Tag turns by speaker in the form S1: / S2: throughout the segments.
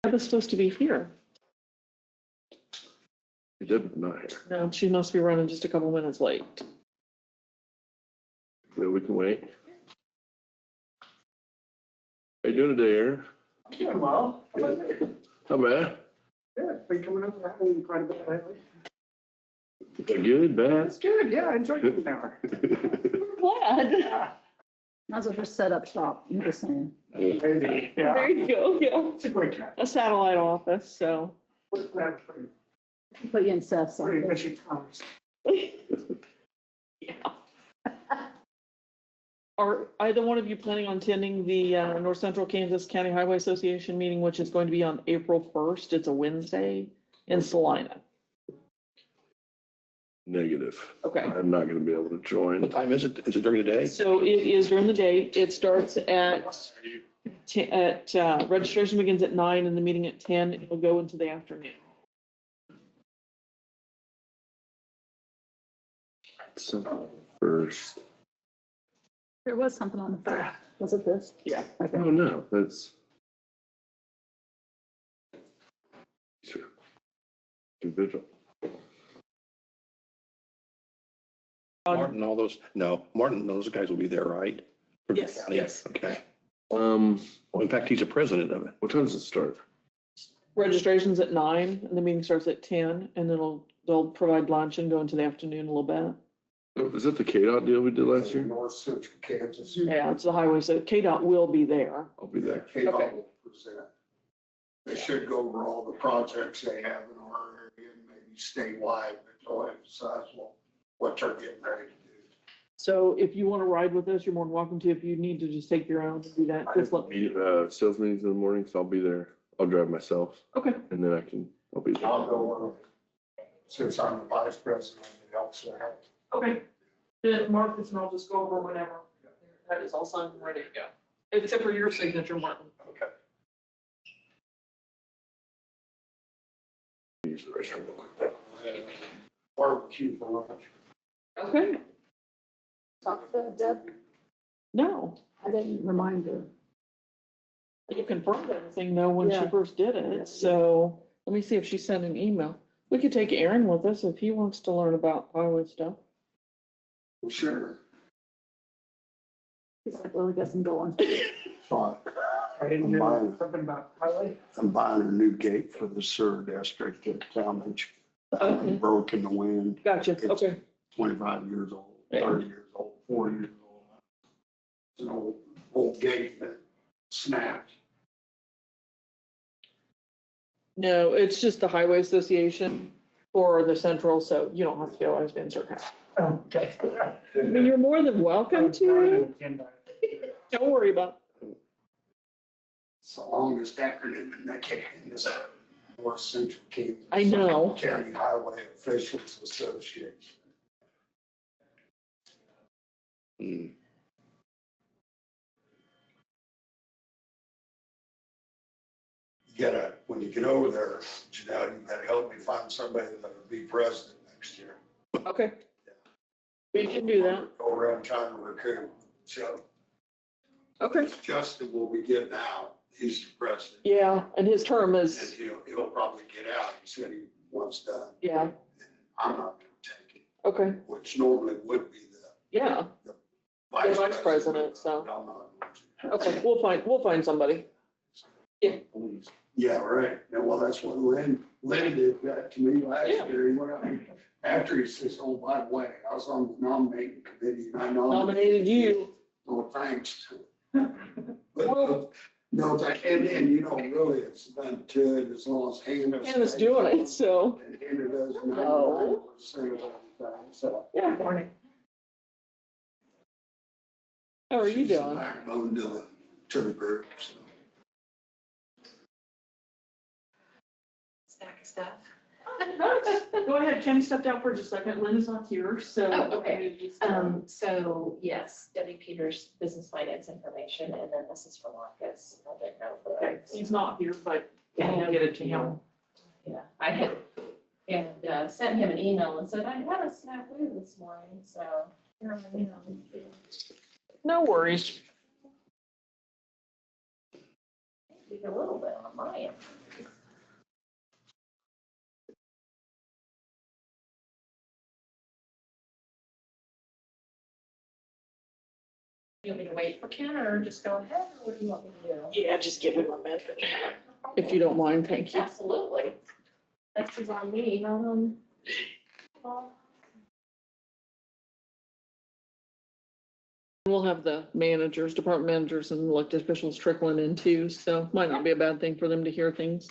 S1: Deb is supposed to be here.
S2: Deb not here.
S1: No, she must be running just a couple minutes late.
S2: Maybe we can wait. How you doing today, Aaron?
S3: Doing well.
S2: Not bad.
S3: Good. Been coming over having quite a bit lately.
S2: Good, bad.
S3: That's good. Yeah, I enjoyed it now.
S1: Glad.
S3: Yeah.
S4: Might as well just set up shop. I'm just saying.
S3: Maybe. Yeah.
S1: There you go. Yeah.
S3: It's a great cat.
S1: A satellite office, so.
S3: We're glad for you.
S4: Put you in Seth's
S3: Pretty
S4: office.
S3: mission times.
S1: Yeah. Are either one of you planning on attending the North Central Kansas County Highway Association meeting, which is going to be on April 1st? It's a Wednesday in Salina.
S2: Negative.
S1: Okay.
S2: I'm not gonna be able to join.
S5: What time is it? Is it during the day?
S1: So it is during the day. It starts at registration begins at 9 and the meeting at 10. It'll go into the afternoon.
S2: So first.
S4: There was something on the phone. Was it this?
S1: Yeah.
S4: Okay.
S2: Oh, no, that's. Sure. Individual.
S5: Martin, all those, no, Martin, those guys will be there, right? For the
S1: Yes,
S5: county?
S1: yes.
S5: Okay. Well, in fact, he's the president of it.
S2: What time does it start?
S1: Registration's at 9 and the meeting starts at 10 and then they'll provide lunch and go into the afternoon a little bit.
S2: Is that the KDOT deal we did last year?
S3: North Central Kansas.
S1: Yeah, it's the highway, so KDOT will be there.
S2: I'll be there.
S3: KDOT will present. They should go over all the projects they have in our area and maybe statewide, but they'll emphasize what they're getting ready to do.
S1: So if you want to ride with us, you're more than welcome to. If you need to just take your own to do that, just let me.
S2: Sales meetings in the morning, so I'll be there. I'll drive myself
S1: Okay.
S2: and then I'll be there.
S3: I'll go, since I'm the vice president, it helps there.
S1: Okay. Then mark this and I'll just go over whenever. That is all signed and ready to go. Except for your signature, Martin.
S3: Okay.
S2: Use the restroom real quick.
S3: Barbecue for lunch.
S1: Okay.
S4: Talk to Deb.
S1: No,
S4: I didn't remind her.
S1: you confirmed everything though when she
S4: Yeah.
S1: first did it. So let me see if she sent an email. We could take Aaron with us if he wants to learn about highway stuff.
S3: Well, sure.
S4: He's like, well, I guess I'm going.
S6: Thought
S3: I didn't know something about highway.
S6: I'm buying a new gate for the sewer district at Talmadge.
S1: Okay.
S6: Broke in the wind,
S1: Gotcha. Okay.
S6: 25 years old,
S1: Yeah.
S6: 30 years old, 40 years old.
S3: It's an old gate that snapped.
S1: No, it's just the Highway Association for the Central, so you don't have to go. I've been certain.
S3: Okay.
S1: I mean, you're more than welcome to. Don't worry about it.
S3: It's the longest acronym in the Kansas, North Central Kansas.
S1: I know.
S3: County Highway Officials Association.
S5: Hmm.
S3: You gotta, when you get over there, Janelle, you gotta help me find somebody that'll be president next year.
S1: Okay. We can do that.
S3: Go around trying to recruit. So
S1: Okay.
S3: Justin will be getting out. He's the president.
S1: Yeah, and his term
S3: And
S1: is,
S3: he'll probably get out. He said he wants done.
S1: yeah,
S3: I'm not gonna take it,
S1: okay,
S3: which normally would be the
S1: yeah, vice president, so.
S3: but I'm not going to.
S1: okay, we'll find somebody. Yeah.
S3: Yeah, right. Yeah, well, that's what Lynn did that to me last
S1: Yeah.
S3: year. He went out, after he says, oh, by the way, I was on the nominating committee and I
S1: Nominated you.
S3: No, thanks. But, no, and you know, really, it's done good as long as Hannah's.
S1: Hannah's doing it, so.
S3: And Hannah does
S1: Hello.
S3: 99% of everything, so.
S1: Yeah, morning. How are you
S3: she's the
S1: doing?
S3: backbone to the group, so.
S7: Stack of stuff.
S1: Go ahead, Kenny stepped out for just a second. Lynn is not here, so.
S7: Oh, okay. So yes, Debbie Peters, business finance information, and then this is for Marcus. I didn't know for
S1: Okay, he's not here, but can you get it to him?
S7: Yeah, I had, and sent him an email and said, I had a snafu this morning, so. here I am.
S1: No worries.
S7: Maybe a little bit on my end. You want me to wait for Ken or just go ahead, or what do you want me to do?
S1: Yeah, just give him a minute, if you don't mind, thank you.
S7: Absolutely. That's is on me, not on.
S1: We'll have the managers, department managers and elected officials trickling in too, so might not be a bad thing for them to hear things.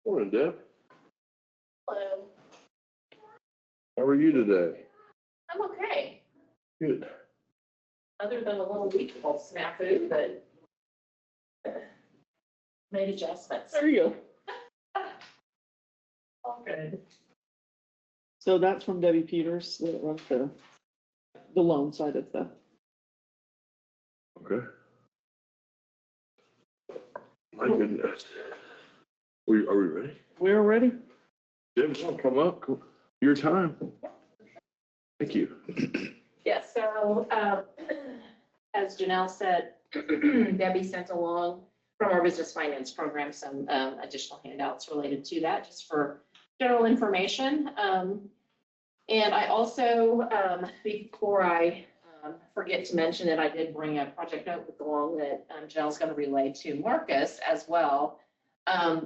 S2: Morning, Deb.
S7: Hello.
S2: How are you today?
S7: I'm okay,
S2: Good.
S7: other than a little week-old snafu, but made adjustments.
S1: There you go.
S7: All good.
S1: So that's from Debbie Peters, the loan side of the.
S2: Okay. My goodness. Are we ready?
S1: We're ready.
S2: Deb, come up. Your time. Thank you.
S7: Yes, so, as Janelle said, Debbie sent along from our business finance program some additional handouts related to that, just for general information. And I also, before I forget to mention it, I did bring a project notebook along that Janelle's going to relay to Marcus as well.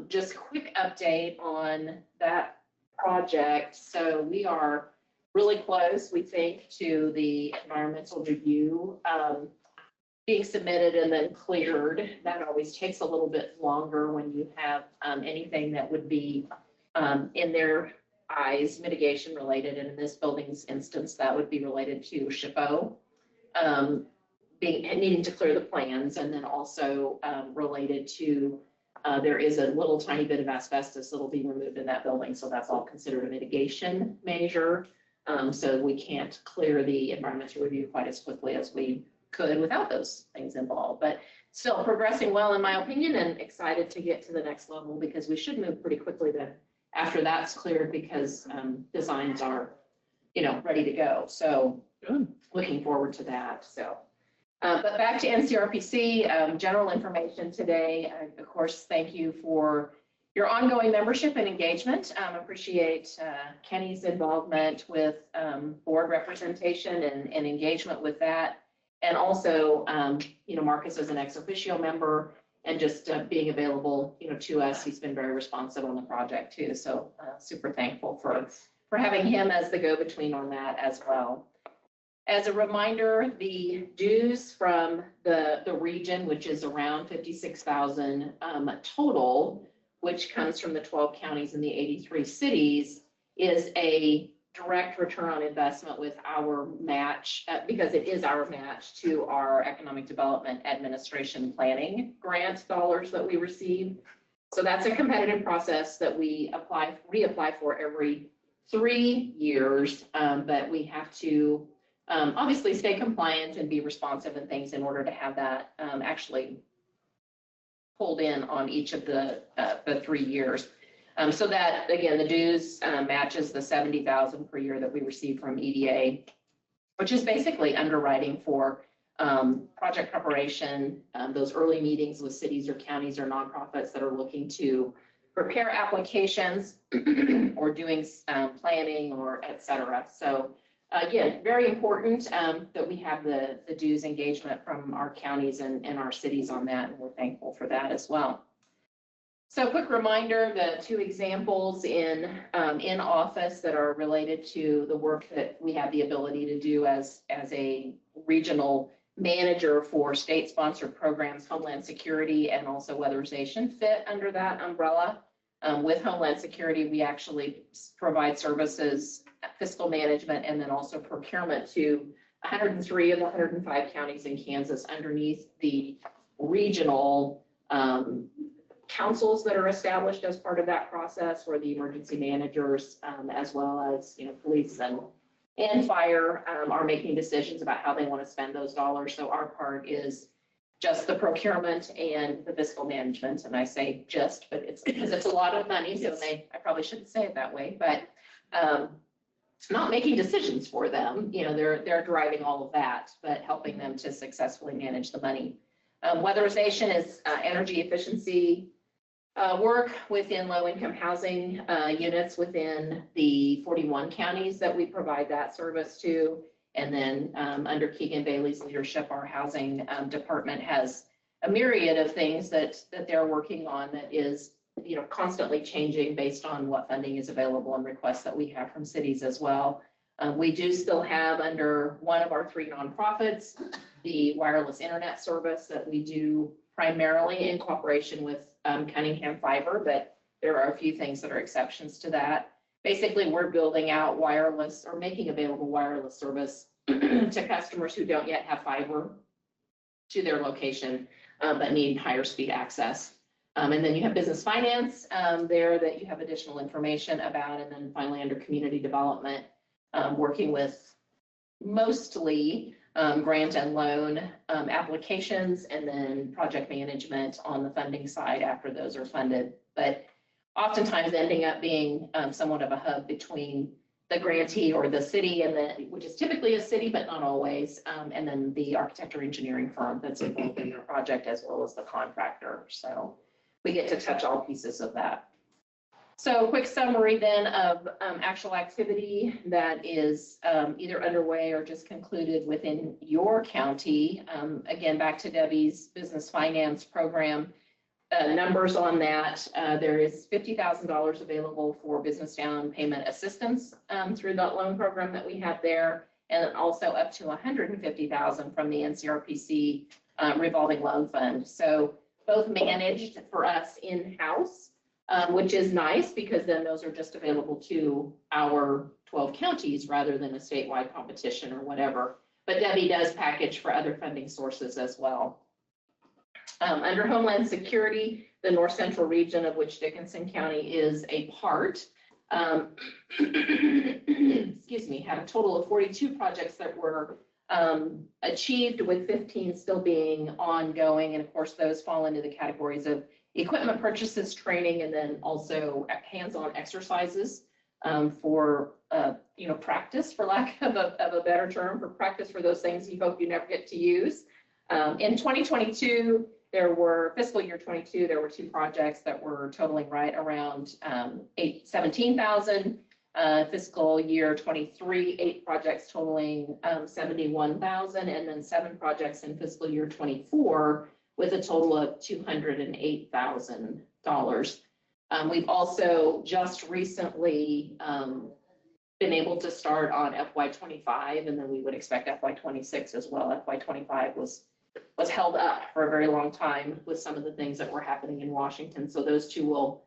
S7: Just a quick update on that project. So we are really close, we think, to the environmental review being submitted and then cleared. That always takes a little bit longer when you have anything that would be in their eyes mitigation related. And in this building's instance, that would be related to SHPO needing to clear the plans, and then also related to there is a little tiny bit of asbestos that'll be removed in that building. So that's all considered a mitigation measure. So we can't clear the environmental review quite as quickly as we could without those things involved, but still progressing well in my opinion, and excited to get to the next level because we should move pretty quickly then after that's cleared, because designs are, ready to go. So
S1: Good.
S7: Looking forward to that. So, but back to NCRPC, general information today. Of course, thank you for your ongoing membership and engagement. Appreciate Kenny's involvement with board representation and engagement with that. And also, Marcus as an ex officio member and just being available, to us. He's been very responsive on the project too. So super thankful for having him as the go-between on that as well. As a reminder, the dues from the region, which is around 56,000 total, which comes from the 12 counties and the 83 cities, is a direct return on investment with our match, because it is our match to our Economic Development Administration Planning grant dollars that we receive. So that's a competitive process that we reapply for every 3 years, but we have to obviously stay compliant and be responsive and things in order to have that actually pulled in on each of the 3 years. So that, again, the dues matches the 70,000 per year that we receive from EDA, which is basically underwriting for project preparation, those early meetings with cities or counties or nonprofits that are looking to prepare applications or doing planning or et cetera. So again, very important that we have the dues engagement from our counties and our cities on that, and we're thankful for that as well. So quick reminder, the 2 examples in office that are related to the work that we have the ability to do as a regional manager for state-sponsored programs, Homeland Security and also weatherization fit under that umbrella. With Homeland Security, we actually provide services, fiscal management, and then also procurement to 103 of the 105 counties in Kansas underneath the regional councils that are established as part of that process, where the emergency managers, as well as police and fire, are making decisions about how they want to spend those dollars. So our part is just the procurement and the fiscal management. And I say just, but it's because it's a lot of money. So I probably shouldn't say it that way, but not making decisions for them. They're driving all of that, but helping them to successfully manage the money. Weatherization is energy efficiency work within low-income housing units within the 41 counties that we provide that service to. And then under Keegan Bailey's leadership, our housing department has a myriad of things that they're working on that is, constantly changing based on what funding is available and requests that we have from cities as well. We do still have under one of our 3 nonprofits, the wireless internet service that we do primarily in cooperation with Cunningham Fiber, but there are a few things that are exceptions to that. Basically, we're building out wireless or making available wireless service to customers who don't yet have fiber to their location, but need higher speed access. And then you have business finance there that you have additional information about. And then finally, under community development, working with mostly grant and loan applications, and then project management on the funding side after those are funded. But oftentimes ending up being somewhat of a hub between the grantee or the city, and which is typically a city, but not always, and then the architect or engineering firm that's involved in their project, as well as the contractor. So we get to touch all pieces of that. So quick summary then of actual activity that is either underway or just concluded within your county. Again, back to Debbie's business finance program. Numbers on that, there is $50,000 available for business down payment assistance through that loan program that we have there, and also up to $150,000 from the NCRPC revolving loan fund. So both managed for us in-house, which is nice because then those are just available to our 12 counties rather than a statewide competition or whatever. But Debbie does package for other funding sources as well. Under Homeland Security, the North Central region, of which Dickinson County is a part, excuse me, had a total of 42 projects that were achieved, with 15 still being ongoing. And of course, those fall into the categories of equipment purchases, training, and then also hands-on exercises for, practice, for lack of a better term, for practice for those things you hope you never get to use. In 2022, fiscal year 22, there were 2 projects that were totaling right around $17,000. Fiscal year 23, 8 projects totaling $71,000, and then 7 projects in fiscal year 24 with a total of $208,000. We've also just recently been able to start on FY25, and then we would expect FY26 as well. FY25 was held up for a very long time with some of the things that were happening in Washington. So those 2 will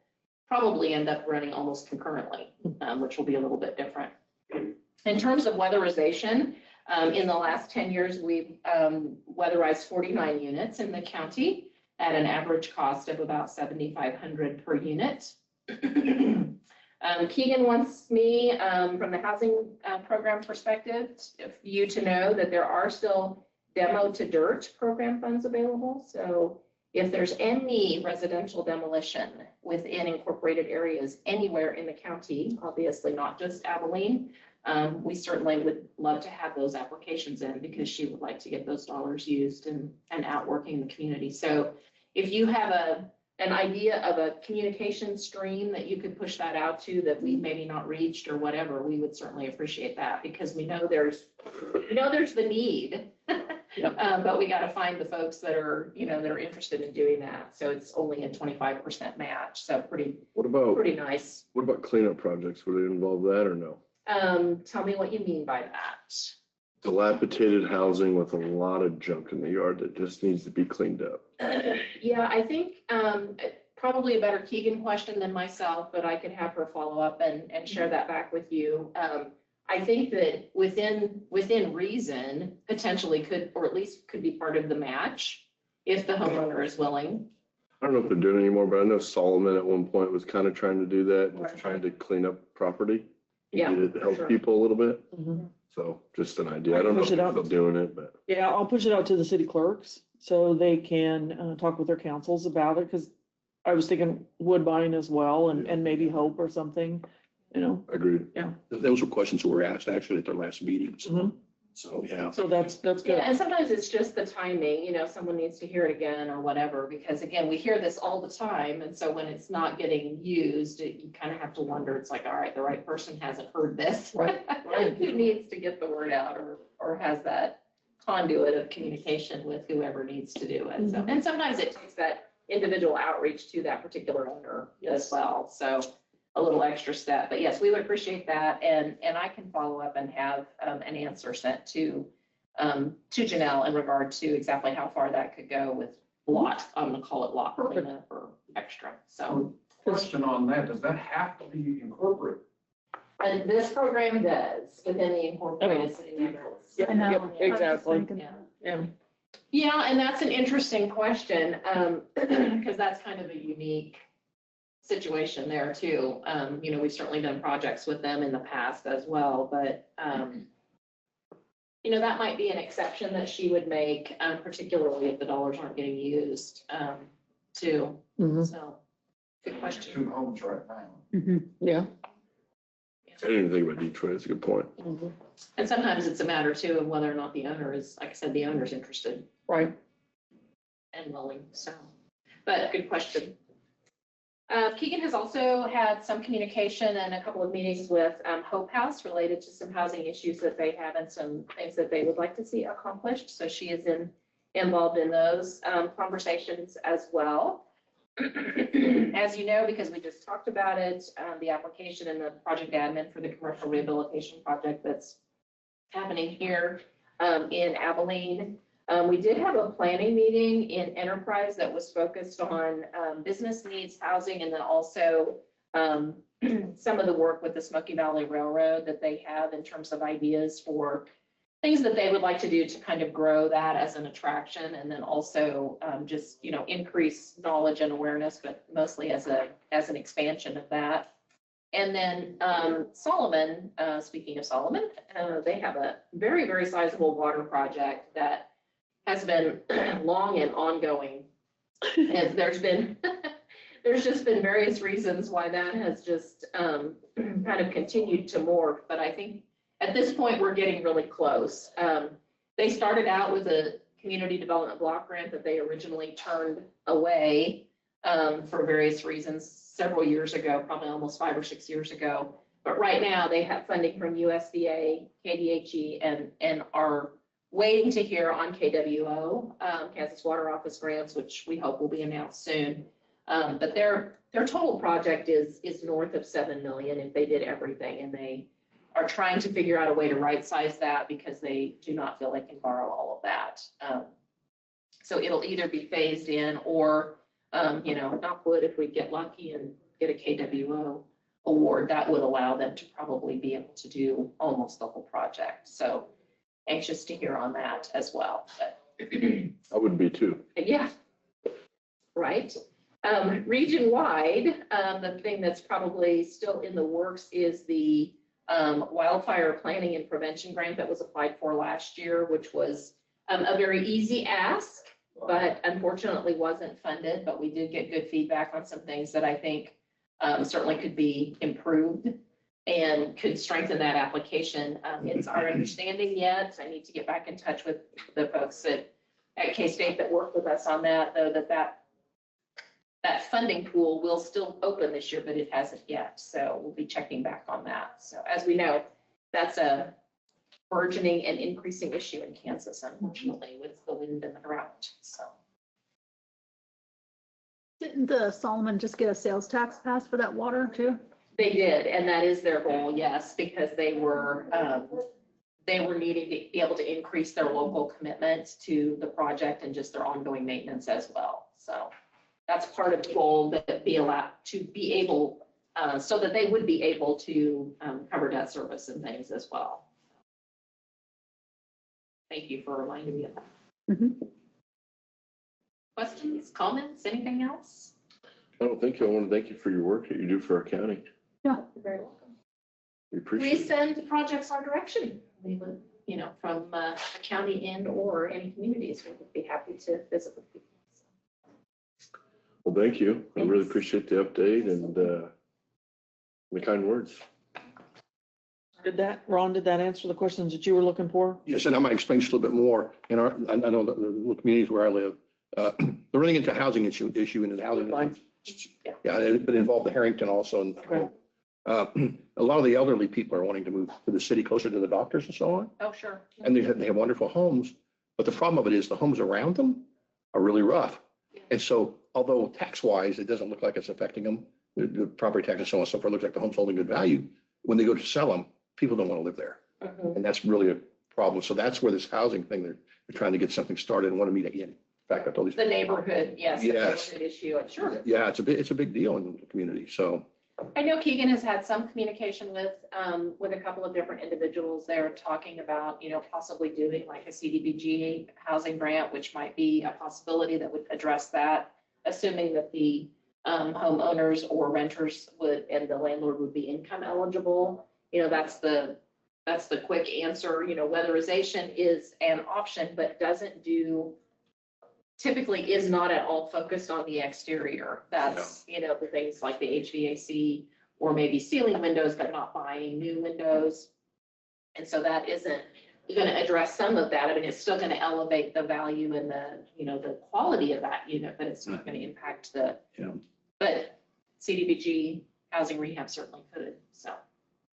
S7: probably end up running almost concurrently, which will be a little bit different. In terms of weatherization, in the last 10 years, we've weatherized 49 units in the county at an average cost of about $7,500 per unit. Keegan wants me, from the housing program perspective, you to know that there are still demo to dirt program funds available. So if there's any residential demolition within incorporated areas anywhere in the county, obviously not just Abilene, we certainly would love to have those applications in, because she would like to get those dollars used and out working in the community. So if you have an idea of a communication stream that you could push that out to that we maybe not reached or whatever, we would certainly appreciate that, because we know there's the need. Yep. But we got to find the folks that are interested in doing that. So it's only a 25% match. So pretty nice.
S2: What about cleanup projects? Would it involve that or no?
S7: Tell me what you mean by that.
S2: Dilapidated housing with a lot of junk in the yard that just needs to be cleaned up.
S7: Yeah, I think probably a better Keegan question than myself, but I could have her follow up and share that back with you. I think that within reason, potentially could, or at least could be part of the match if the homeowner is willing.
S2: I don't know if they're doing it anymore, but I know Solomon at one point was kind of trying to do that, was trying to clean up property.
S7: Yeah,
S2: Did it help
S7: sure.
S2: people a little bit?
S1: Mhm.
S2: So just an idea. I don't know if
S1: Push it
S2: they're
S1: out.
S2: still doing it, but
S1: Yeah, I'll push it out to the city clerks so they can talk with their councils about it, because I was thinking Woodbine as well, and maybe Hope or something,
S2: agreed.
S5: Those were questions that were asked actually at their last meetings.
S1: Mhm.
S5: So, yeah.
S1: So that's
S7: Yeah,
S1: good.
S7: and sometimes it's just the timing, you know, someone needs to hear it again or whatever, because again, we hear this all the time. And so when it's not getting used, you kind of have to wonder, it's like, all right, the right person hasn't heard this.
S1: Right, right.
S7: Who needs to get the word out or has that conduit of communication with whoever needs to do it. So, and sometimes it takes that individual outreach to that particular owner as well. So a little extra step, but yes, we would appreciate that. And I can follow up and have an answer sent to Janelle in regard to exactly how far that could go with lot. I'm gonna call it lot cleanup or extra. So,
S8: Question on that, does that have to be incorporated?
S7: and this program does within the incorporated city limits.
S1: Yep,
S4: I know.
S1: yep,
S4: I was just
S1: exactly.
S4: thinking
S7: Yeah.
S1: Yeah.
S7: Yeah, and that's an interesting question, because that's kind of a unique situation there too. You know, we've certainly done projects with them in the past as well, but, you know, that might be an exception that she would make, particularly if the dollars aren't getting used, too.
S1: Mhm.
S7: So, good question.
S8: 2 homes right now.
S4: Mhm.
S1: Yeah.
S2: I didn't even think about Detroit. That's a good point.
S1: Mhm.
S7: And sometimes it's a matter too of whether or not the owner is, like I said, the owner's interested
S1: Right.
S7: and willing, so, but good question. Keegan has also had some communication and a couple of meetings with Hope House related to some housing issues that they have and some things that they would like to see accomplished. So she is involved in those conversations as well. As you know, because we just talked about it, the application and the project admin for the commercial rehabilitation project that's happening here in Abilene. We did have a planning meeting in Enterprise that was focused on business needs, housing, and then also some of the work with the Smoky Valley Railroad that they have in terms of ideas for things that they would like to do to kind of grow that as an attraction, and then also just, you know, increase knowledge and awareness, but mostly as an expansion of that. And then Solomon, speaking of Solomon, they have a very, very sizable water project that has been long and ongoing. And there's just been various reasons why that has just kind of continued to morph. But I think at this point, we're getting really close. They started out with a community development block grant that they originally turned away for various reasons several years ago, probably almost 5 or 6 years ago. But right now they have funding from USDA, KDHE, and are waiting to hear on KWO, Kansas Water Office grants, which we hope will be announced soon. But their total project is north of 7 million if they did everything, and they are trying to figure out a way to right size that because they do not feel they can borrow all of that. So it'll either be phased in or, you know, knock wood, if we get lucky and get a KWO award, that would allow them to probably be able to do almost the whole project. So anxious to hear on that as well. But
S2: I would be too.
S7: yeah, right. Region-wide, the thing that's probably still in the works is the wildfire planning and prevention grant that was applied for last year, which was a very easy ask, but unfortunately wasn't funded. But we did get good feedback on some things that I think certainly could be improved and could strengthen that application. It's our understanding yet. I need to get back in touch with the folks at K-State that work with us on that, though, that funding pool will still open this year, but it hasn't yet. So we'll be checking back on that. So as we know, that's a burgeoning and increasing issue in Kansas, unfortunately, with the wind and the drought. So
S4: Didn't the Solomon just get a sales tax pass for that water too?
S7: they did, and that is their goal, yes, because they were needing to be able to increase their local commitment to the project and just their ongoing maintenance as well. So that's part of the goal, that be allowed to be able, so that they would be able to cover debt service and things as well. Thank you for reminding me of that.
S4: Mhm.
S7: Questions, comments, anything else?
S2: I don't think so. I want to thank you for your work that you do for our county.
S4: Yeah.
S7: You're very welcome.
S2: We appreciate
S7: Please
S2: it.
S7: send projects our direction. We would, you know, from a county and or any communities, we would be happy to visit with people.
S2: Well, thank you. I really
S7: Thanks.
S2: appreciate the update and the kind words.
S1: Ron, did that answer the questions that you were looking for?
S5: Yes, and I might explain just a little bit more. I know the little communities where I live, they're running into a housing issue in the housing.
S1: Fine.
S5: Yeah, it involved the Harrington also. And
S1: Okay.
S5: a lot of the elderly people are wanting to move to the city closer to the doctors and so on.
S7: Oh, sure.
S5: And they have wonderful homes, but the problem of it is the homes around them are really rough. And so although tax wise, it doesn't look like it's affecting them, the property tax and so on and so forth, looks like the home's holding good value. When they go to sell them, people don't want to live there.
S7: Mhm.
S5: And that's really a problem. So that's where this housing thing, they're trying to get something started and want to meet again. In fact, I told these.
S7: The neighborhood, yes. the
S5: Yes.
S7: neighborhood issue, and sure.
S5: Yeah, it's a big deal in the community. So,
S7: I know Keegan has had some communication with a couple of different individuals there talking about, possibly doing like a CDBG housing grant, which might be a possibility that would address that, assuming that the homeowners or renters would, and the landlord would be income eligible. That's the quick answer. Weatherization is an option, but typically is not at all focused on the exterior. That's, the things like the HVAC or maybe ceiling windows, but not buying new windows. And so that isn't going to address some of that. I mean, it's still going to elevate the value and the quality of that unit, but it's not going to impact but CDBG housing rehab certainly could, so.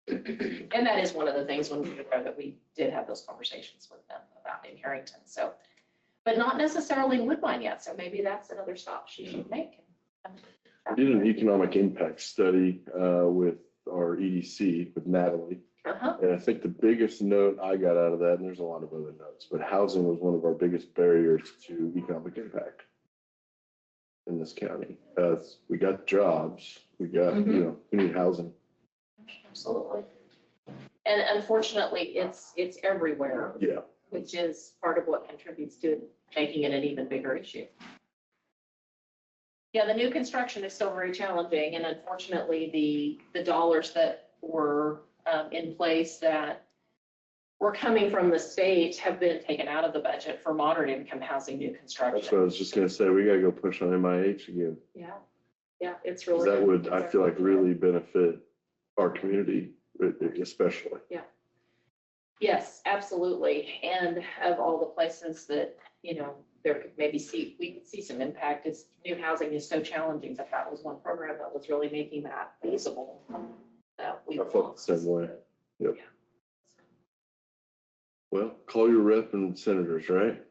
S7: And that is one of the things when we were there that we did have those conversations with them about in Harrington, so. But not necessarily in Woodbine yet, so maybe that's another stop she should make.
S2: I did an economic impact study with our EDC, with Natalie.
S7: Uh-huh.
S2: And I think the biggest note I got out of that, and there's a lot of other notes, but housing was one of our biggest barriers to economic impact in this county. We got jobs, we got, we need housing.
S7: Absolutely. And unfortunately, it's everywhere,
S2: Yeah.
S7: which is part of what contributes to making it an even bigger issue. Yeah, the new construction is still very challenging, and unfortunately, the dollars that were in place that were coming from the state have been taken out of the budget for moderate income housing new construction.
S2: That's what I was just gonna say. We gotta go push on MIH again.
S7: Yeah, it's
S2: 'Cause
S7: really.
S2: that would, I feel like, really benefit our community, especially.
S7: Yes, absolutely. And of all the places that, there could we could see some impact, is new housing is so challenging that was one program that was really making that feasible. That we
S2: I felt the same way. Yep.
S7: Yeah.
S2: Well, call your rep and senators, right?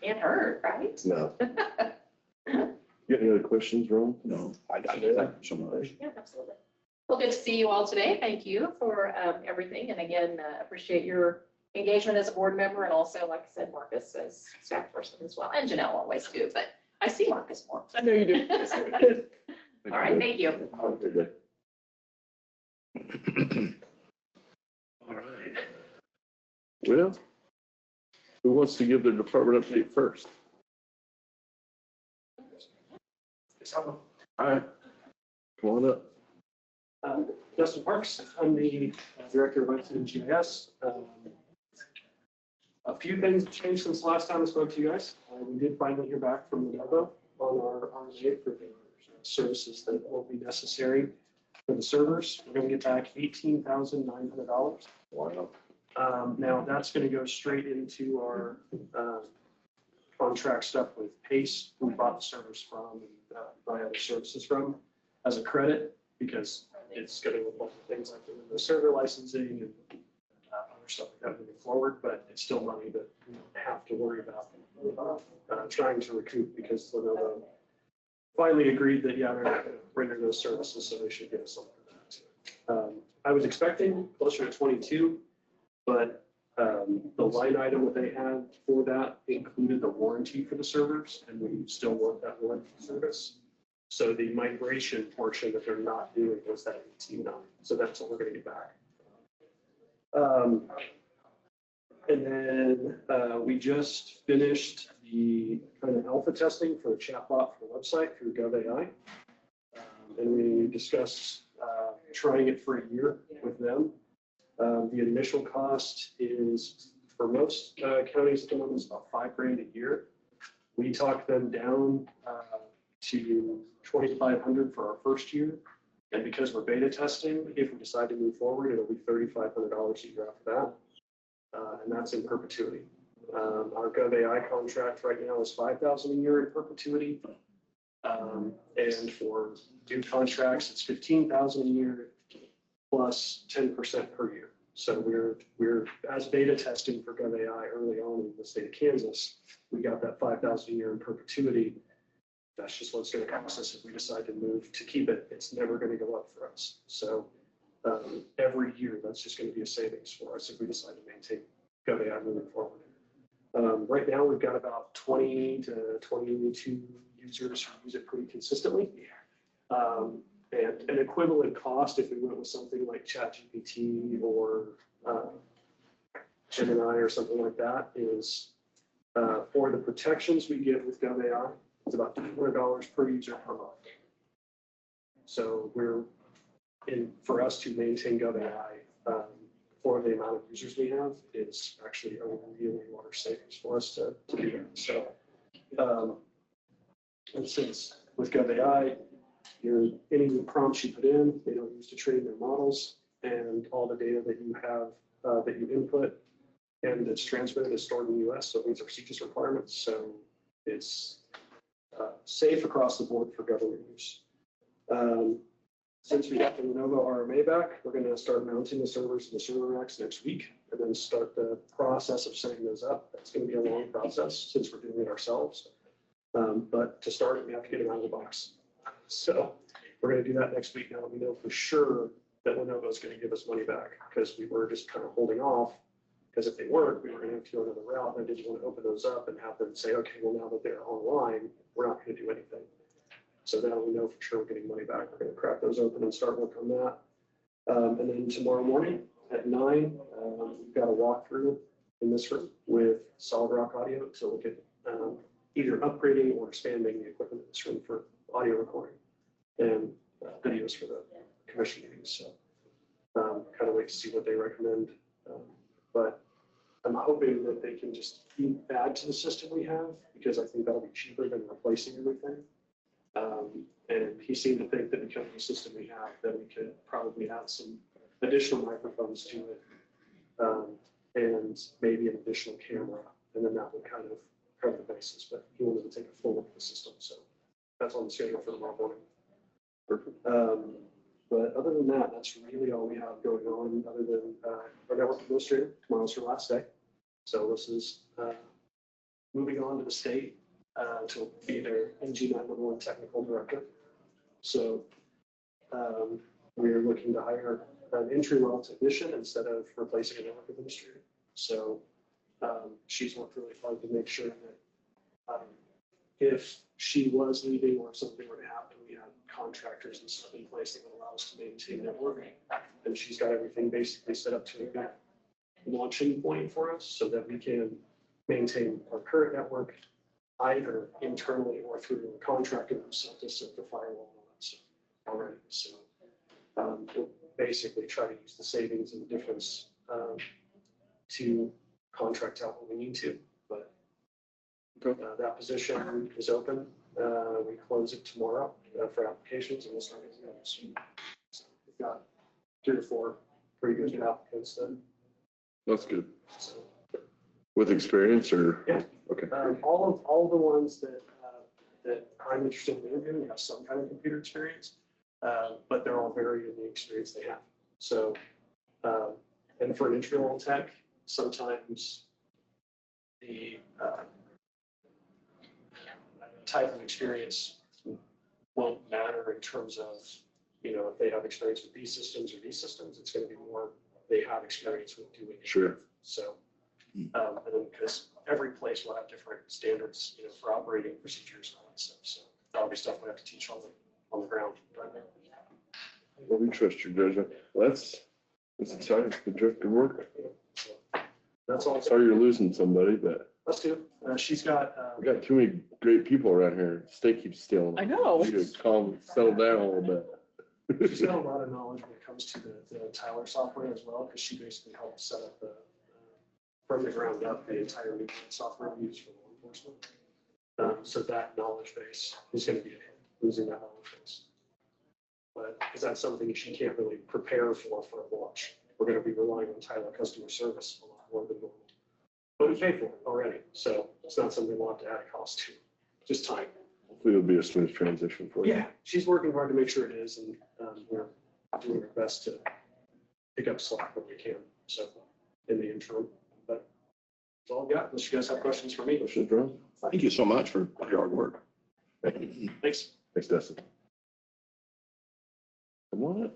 S7: Can't hurt, right?
S2: No. You got any other questions, Ron?
S5: no, I got it. Thank you so much.
S7: Yeah, absolutely. Well, good to see you all today. Thank you for everything. And again, appreciate your engagement as a board member, and also, like I said, Marcus as staff person as well, and Janelle always do, but I see Marcus more.
S1: I know you do.
S7: All right, thank you.
S2: Have a good day. All right. Well, who wants to give their department update first? All right. Come on up.
S9: Justin Parks, I'm the Director of IT and GIS. A few things have changed since the last time I spoke to you guys. We did finally hear back from Lenovo on our RMA for the services that will be necessary for the servers. We're going to get back $18,900.
S2: Wow.
S9: Now that's going to go straight into our contract stuff with Pace, who we bought the servers from and buy other services from, as a credit, because it's going to involve things like the server licensing and other stuff like that moving forward, but it's still money that we don't have to worry about trying to recoup, because Lenovo finally agreed that, yeah, they're going to render those services, so they should get us something for that. I was expecting closer to 22, but the line item that they had for that included the warranty for the servers, and we still want that warranty service. So the migration portion that they're not doing was that 18.9. So that's what we're going to get back. And then we just finished the kind of alpha testing for the chatbot for the website through GovAI. And we discussed trying it for a year with them. The initial cost is, for most counties at the moment, is about $5,000 a year. We talked them down to $2,500 for our first year, And because we're beta testing, if we decide to move forward, it'll be $3,500 a year after that. And that's in perpetuity. Our GovAI contract right now is $5,000 a year in perpetuity. And for new contracts, it's $15,000 a year plus 10% per year. So we're as beta testing for GovAI early on in the state of Kansas, we got that $5,000 a year in perpetuity. That's just what it's going to cost us if we decide to move to keep it. It's never going to go up for us. So every year, that's just going to be a savings for us if we decide to maintain GovAI moving forward. Right now, we've got about 20 to 22 users who use it pretty consistently. And an equivalent cost, if we went with something like ChatGPT or Gemini or something like that, is for the protections we get with GovAI, it's about $200 per user per month. So for us to maintain GovAI for the amount of users we have, is actually a really large savings for us to do that. So, and since with GovAI, any new prompts you put in, they don't use to train their models, and all the data that you have, that you input and it's transmitted is stored in the US, so it meets our CGIS requirements. So it's safe across the board for government use. Since we got the Lenovo RMA back, we're going to start mounting the servers and the server racks next week, and then start the process of setting those up. That's going to be a long process since we're doing it ourselves. But to start it, we have to get them out of the box. So we're going to do that next week. Now we know for sure that Lenovo is going to give us money back, because we were just kind of holding off. Because if they weren't, we were going to have to go another route. And I didn't want to open those up and have them say, okay, well, now that they're online, we're not going to do anything. So now we know for sure we're getting money back. We're going to crack those open and start work on that. And then tomorrow morning at 9, we've got a walkthrough in this room with Solid Rock Audio to look at either upgrading or expanding the equipment in this room for audio recording and videos for the commission meetings. So kind of wait to see what they recommend. But I'm hoping that they can just add to the system we have, because I think that'll be cheaper than replacing everything. And he seemed to think that because of the system we have, that we could probably add some additional microphones to it, and maybe an additional camera, and then that would kind of cover the bases. But he wanted to take a full look at the system, so that's on the schedule for tomorrow morning. Perfect. But other than that, that's really all we have going on, other than our network administrator. Tomorrow's her last day. So this is moving on to the state to be their NG911 technical director. So we're looking to hire an entry-level technician instead of replacing a network administrator. So she's worked really hard to make sure that if she was leaving or if something were to happen, we had contractors and stuff in place that would allow us to maintain network. And she's got everything basically set up to a good launching point for us so that we can maintain our current network either internally or through a contractor themselves to set the firewall and all that stuff already. So we'll basically try to use the savings and the difference to contract out when we need to. But that position is open. We close it tomorrow for applications, and we'll start getting them soon. So we've got 3 or 4 pretty good applicants then.
S2: That's good.
S9: So,
S2: With experience, or?
S9: yeah.
S2: Okay.
S9: All the ones that I'm interested in interviewing have some kind of computer experience, but they're all varied in the experience they have. So, and for an entry-level tech, sometimes the type of experience won't matter in terms of, if they have experience with these systems or these systems, it's going to be more they have experience with doing it.
S2: Sure.
S9: So, and then because every place will have different standards, for operating procedures and all that stuff. So that'll be stuff we have to teach on the ground.
S2: Well, we trust your judgment. Well, that's exciting. Good work.
S9: So that's all.
S2: Sorry you're losing somebody, but
S9: Let's do. She's got.
S2: we got too many great people around here. State keeps stealing.
S1: I know.
S2: We need to settle down a little bit.
S9: She's got a lot of knowledge when it comes to the Tyler software as well, because she basically helped set up from the ground up the entire new software we use for law enforcement. So that knowledge base is going to be a hit, losing that knowledge base. but, because that's something she can't really prepare for a launch. We're going to be relying on Tyler customer service a lot more than normal. But we pay for it already, so it's not something we'll have to add a cost to, just time.
S2: Hopefully it'll be a smooth transition for you.
S9: Yeah, she's working hard to make sure it is, and we're doing our best to pick up slack when we can, so, in the interim. But that's all I've got, unless you guys have questions for me.
S2: Motion adjourned.
S5: Thank you so much for your hard work.
S9: Thanks.
S2: Thanks, Dustin. Come on up.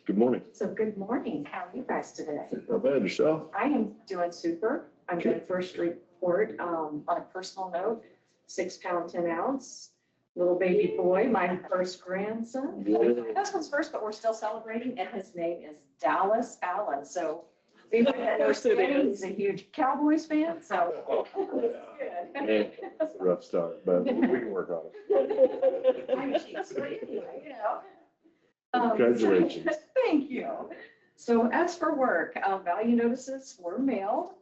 S2: Good morning.
S10: So good morning. How are you guys today?
S2: Not bad, yourself?
S10: I am doing super. I'm going to first report on a personal note, 6 pound, 10 ounce, little baby boy, my first grandson. My husband's first, but we're still celebrating, and his name is Dallas Allen. So we
S1: course it is.
S10: he's a huge Cowboys fan, so.
S2: It's a rough start, but we can work on it.
S10: I'm cheeks, but anyway, you know.
S2: Congratulations.
S10: Thank you. So as for work, value notices were mailed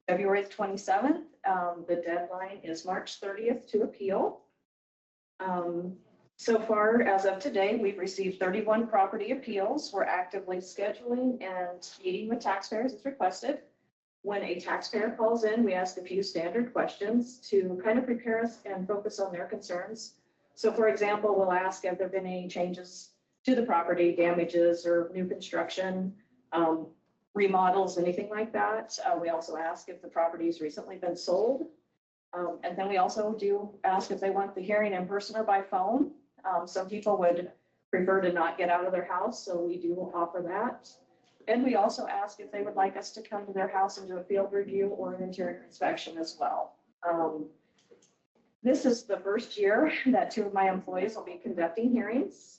S10: February 27th. The deadline is March 30th to appeal. So far, as of today, we've received 31 property appeals. We're actively scheduling and meeting with taxpayers as requested. When a taxpayer calls in, we ask a few standard questions to kind of prepare us and focus on their concerns. So for example, we'll ask, have there been any changes to the property, damages or new construction, remodels, anything like that. We also ask if the property's recently been sold. And then we also do ask if they want the hearing in person or by phone. Some people would prefer to not get out of their house, so we do offer that. And we also ask if they would like us to come to their house and do a field review or an interior inspection as well. This is the first year that 2 of my employees will be conducting hearings.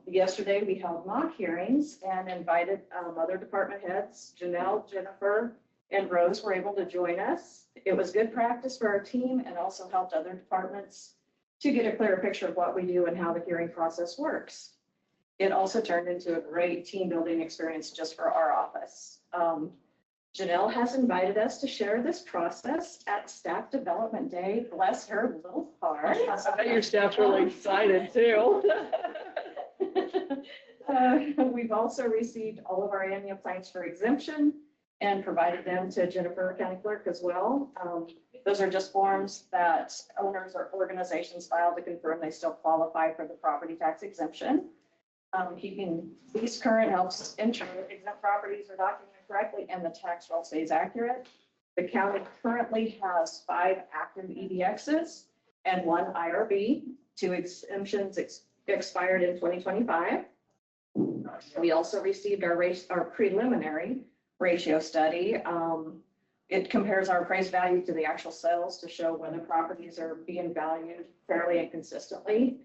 S10: Yesterday, we held mock hearings and invited other department heads. Janelle, Jennifer, and Rose were able to join us. It was good practice for our team and also helped other departments to get a clearer picture of what we do and how the hearing process works. It also turned into a great team building experience just for our office. Janelle has invited us to share this process at Staff Development Day. Bless her little heart.
S1: I bet your staff's really excited too.
S10: We've also received all of our annual plans for exemption and provided them to Jennifer, County Clerk, as well. Those are just forms that owners or organizations file to confirm they still qualify for the property tax exemption. Keeping these current helps ensure exempt properties are documented correctly and the tax roll stays accurate. The county currently has 5 active EDXs and 1 IRB. 2 exemptions expired in 2025. We also received our preliminary ratio study. It compares our appraised value to the actual sales to show whether properties are being valued fairly and consistently.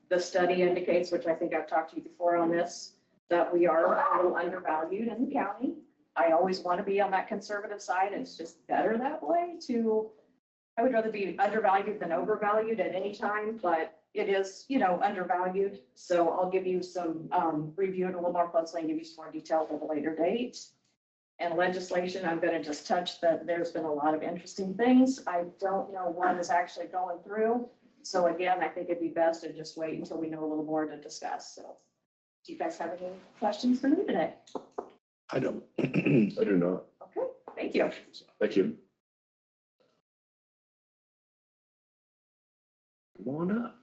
S10: The study indicates, which I think I've talked to you before on this, that we are a little undervalued in the county. I always want to be on that conservative side. It's just better that way I would rather be undervalued than overvalued at any time, but it is, undervalued. So I'll give you some, review it a little more closely and give you some more details at a later date. And legislation, I'm going to just touch that there's been a lot of interesting things. I don't know what is actually going through. So again, I think it'd be best to just wait until we know a little more to discuss. So do you guys have any questions for me today?
S5: I don't.
S2: I do not.
S10: Okay, thank you.
S2: Thank you. Come on up.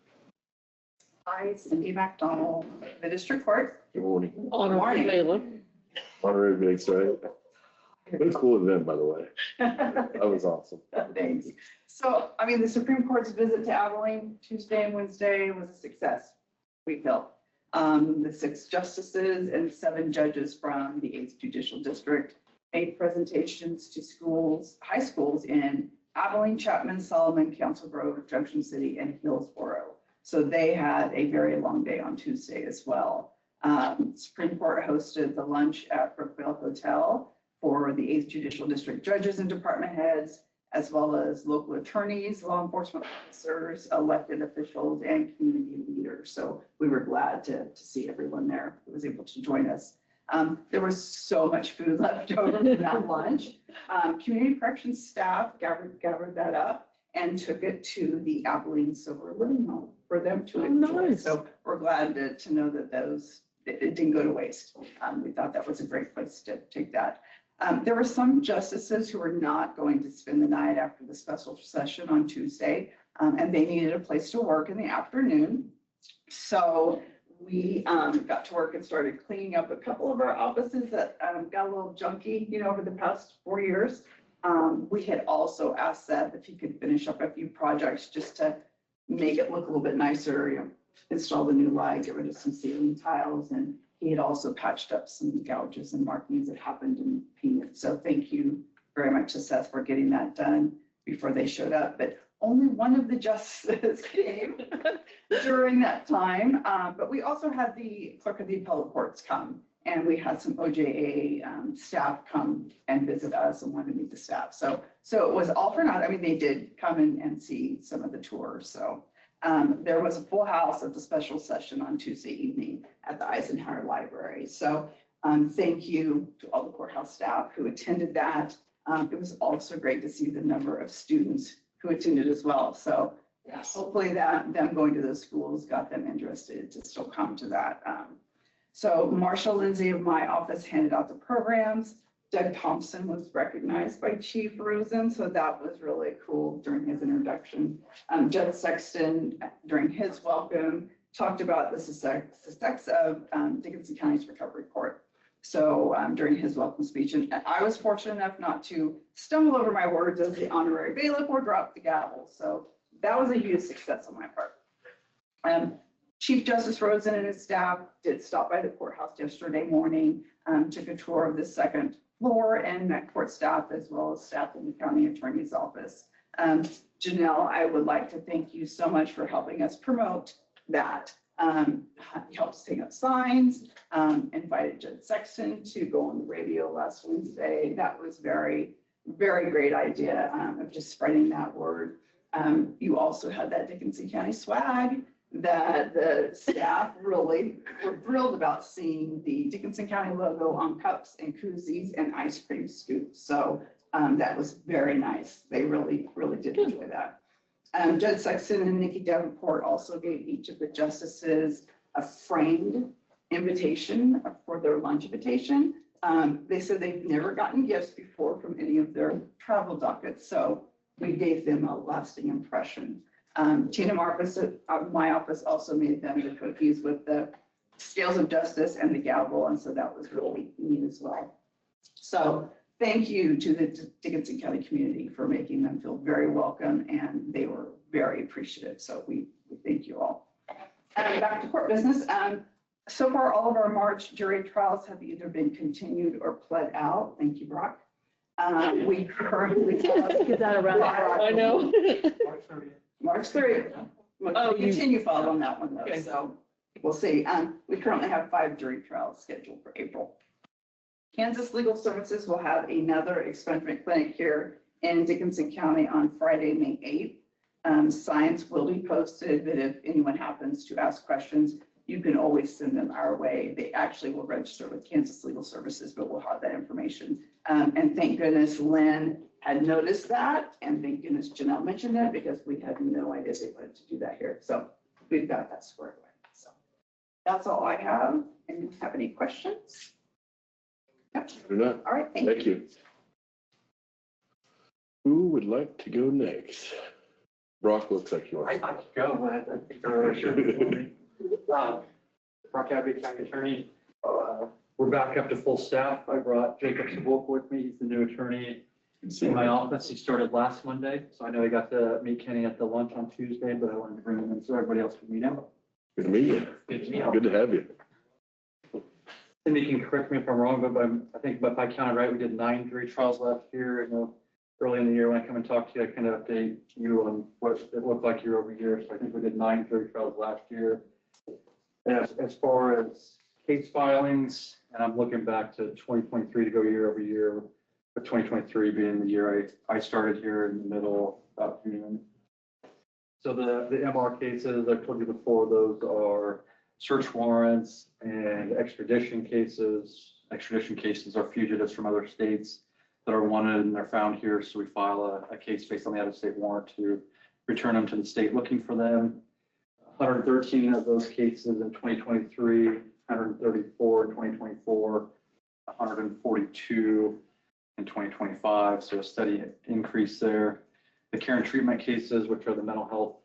S11: Hi, Cindy McDonald, the district court.
S2: Good morning.
S1: Honorary bailiff.
S2: Honorary Bates, right? What a cool event, by the way. That was awesome.
S11: Thanks. So, the Supreme Court's visit to Abilene Tuesday and Wednesday was a success, we felt. The 6 justices and 7 judges from the 8th Judicial District made presentations to schools, high schools in Abilene, Chapman, Solomon, Council Grove, Junction City, and Hillsborough. So they had a very long day on Tuesday as well. Supreme Court hosted the lunch at Brookville Hotel for the 8th Judicial District judges and department heads, as well as local attorneys, law enforcement officers, elected officials, and community leaders. So we were glad to see everyone there who was able to join us. There was so much food left over from that lunch. Community corrections staff gathered that up and took it to the Abilene Silver Living Home for them to
S1: Oh,
S11: enjoy.
S1: nice.
S11: So we're glad to know that it didn't go to waste. We thought that was a great place to take that. There were some justices who were not going to spend the night after the special session on Tuesday, and they needed a place to work in the afternoon. So we got to work and started cleaning up a couple of our offices that got a little junky, over the past 4 years. We had also asked Seth if he could finish up a few projects just to make it look a little bit nicer, install the new light, get rid of some ceiling tiles, and he had also patched up some gouges and markings that happened in painted. So thank you very much to Seth for getting that done before they showed up. But only one of the justices came during that time. But we also had the clerk of the appellate courts come, and we had some OJA staff come and visit us and wanted to meet the staff. So it was all for naught. I mean, they did come and see some of the tours. So there was a full house at the special session on Tuesday evening at the Eisenhower Library. So thank you to all the courthouse staff who attended that. It was also great to see the number of students who attended as well. So hopefully that them going to those schools got them interested to still come to that. So Marsha Lindsay of my office handed out the programs. Doug Thompson was recognized by Chief Rosen, so that was really cool during his introduction. Judge Sexton, during his welcome, talked about the success of Dickinson County's recovery court. So during his welcome speech, and I was fortunate enough not to stumble over my words as the honorary bailiff or drop the gavel. So that was a huge success on my part. Chief Justice Rosen and his staff did stop by the courthouse yesterday morning, took a tour of the second floor and met court staff as well as staff in the county attorney's office. Janelle, I would like to thank you so much for helping us promote that. He helped us take up signs, invited Judge Sexton to go on the radio last Wednesday. That was very, very great idea of just spreading that word. You also had that Dickinson County swag that the staff really were thrilled about, seeing the Dickinson County logo on cups and koozies and ice cream scoops. So that was very nice. They really, really did enjoy that. Judge Sexton and Nikki Davenport also gave each of the justices a framed invitation for their lunch invitation. They said they've never gotten gifts before from any of their travel dockets, so we gave them a lasting impression. Tina Marcus of my office also made them the cookies with the scales of justice and the gavel, and so that was really neat as well. So thank you to the Dickinson County community for making them feel very welcome, and they were very appreciative. So we thank you all. Back to court business. So far, all of our March jury trials have either been continued or pled out. Thank you, Brock. We currently
S1: Get that around. I know.
S11: March 30th.
S1: Oh, you-
S11: Continue following on that one though,
S1: Okay.
S11: so we'll see. We currently have 5 jury trials scheduled for April. Kansas Legal Services will have another expungement clinic here in Dickinson County on Friday, May 8th. Signs will be posted that if anyone happens to ask questions, you can always send them our way. They actually will register with Kansas Legal Services, but we'll have that information. And thank goodness Lynn had noticed that, and thank goodness Janelle mentioned it, because we had no idea they wanted to do that here. So we've got that squared away. So that's all I have. And have any questions? Yep.
S2: Do not.
S11: All right,
S2: Thank you. Who would like to go next? Brock looks like you are.
S9: I'd like to go, I think they're really sure. Brock Abbey, County Attorney. We're back up to full staff. I brought Jacob Sabok with me. He's the new attorney in my office. He started last Monday, so I know he got to meet Kenny at the lunch on Tuesday, but I wanted to bring him in so everybody else could meet him.
S2: Good to meet you.
S9: Good to meet you.
S2: Good to have you.
S9: Cindy can correct me if I'm wrong, but I think if I counted right, we did 9 jury trials last year. I know early in the year when I come and talk to you, I kind of update you on what it looked like year over year. So I think we did 9 jury trials last year. And as far as case filings, and I'm looking back to 2023 to go year over year, but 2023 being the year I started here in the middle about June. So the MR cases, I told you before, those are search warrants and extradition cases. Extradition cases are fugitives from other states
S8: that are wanted and they're found here. So we file a case based on the out-of-state warrant to return them to the state looking for them. 113 of those cases in 2023, 134 in 2024, 142 in 2025. So a steady increase there. The care and treatment cases, which are the mental health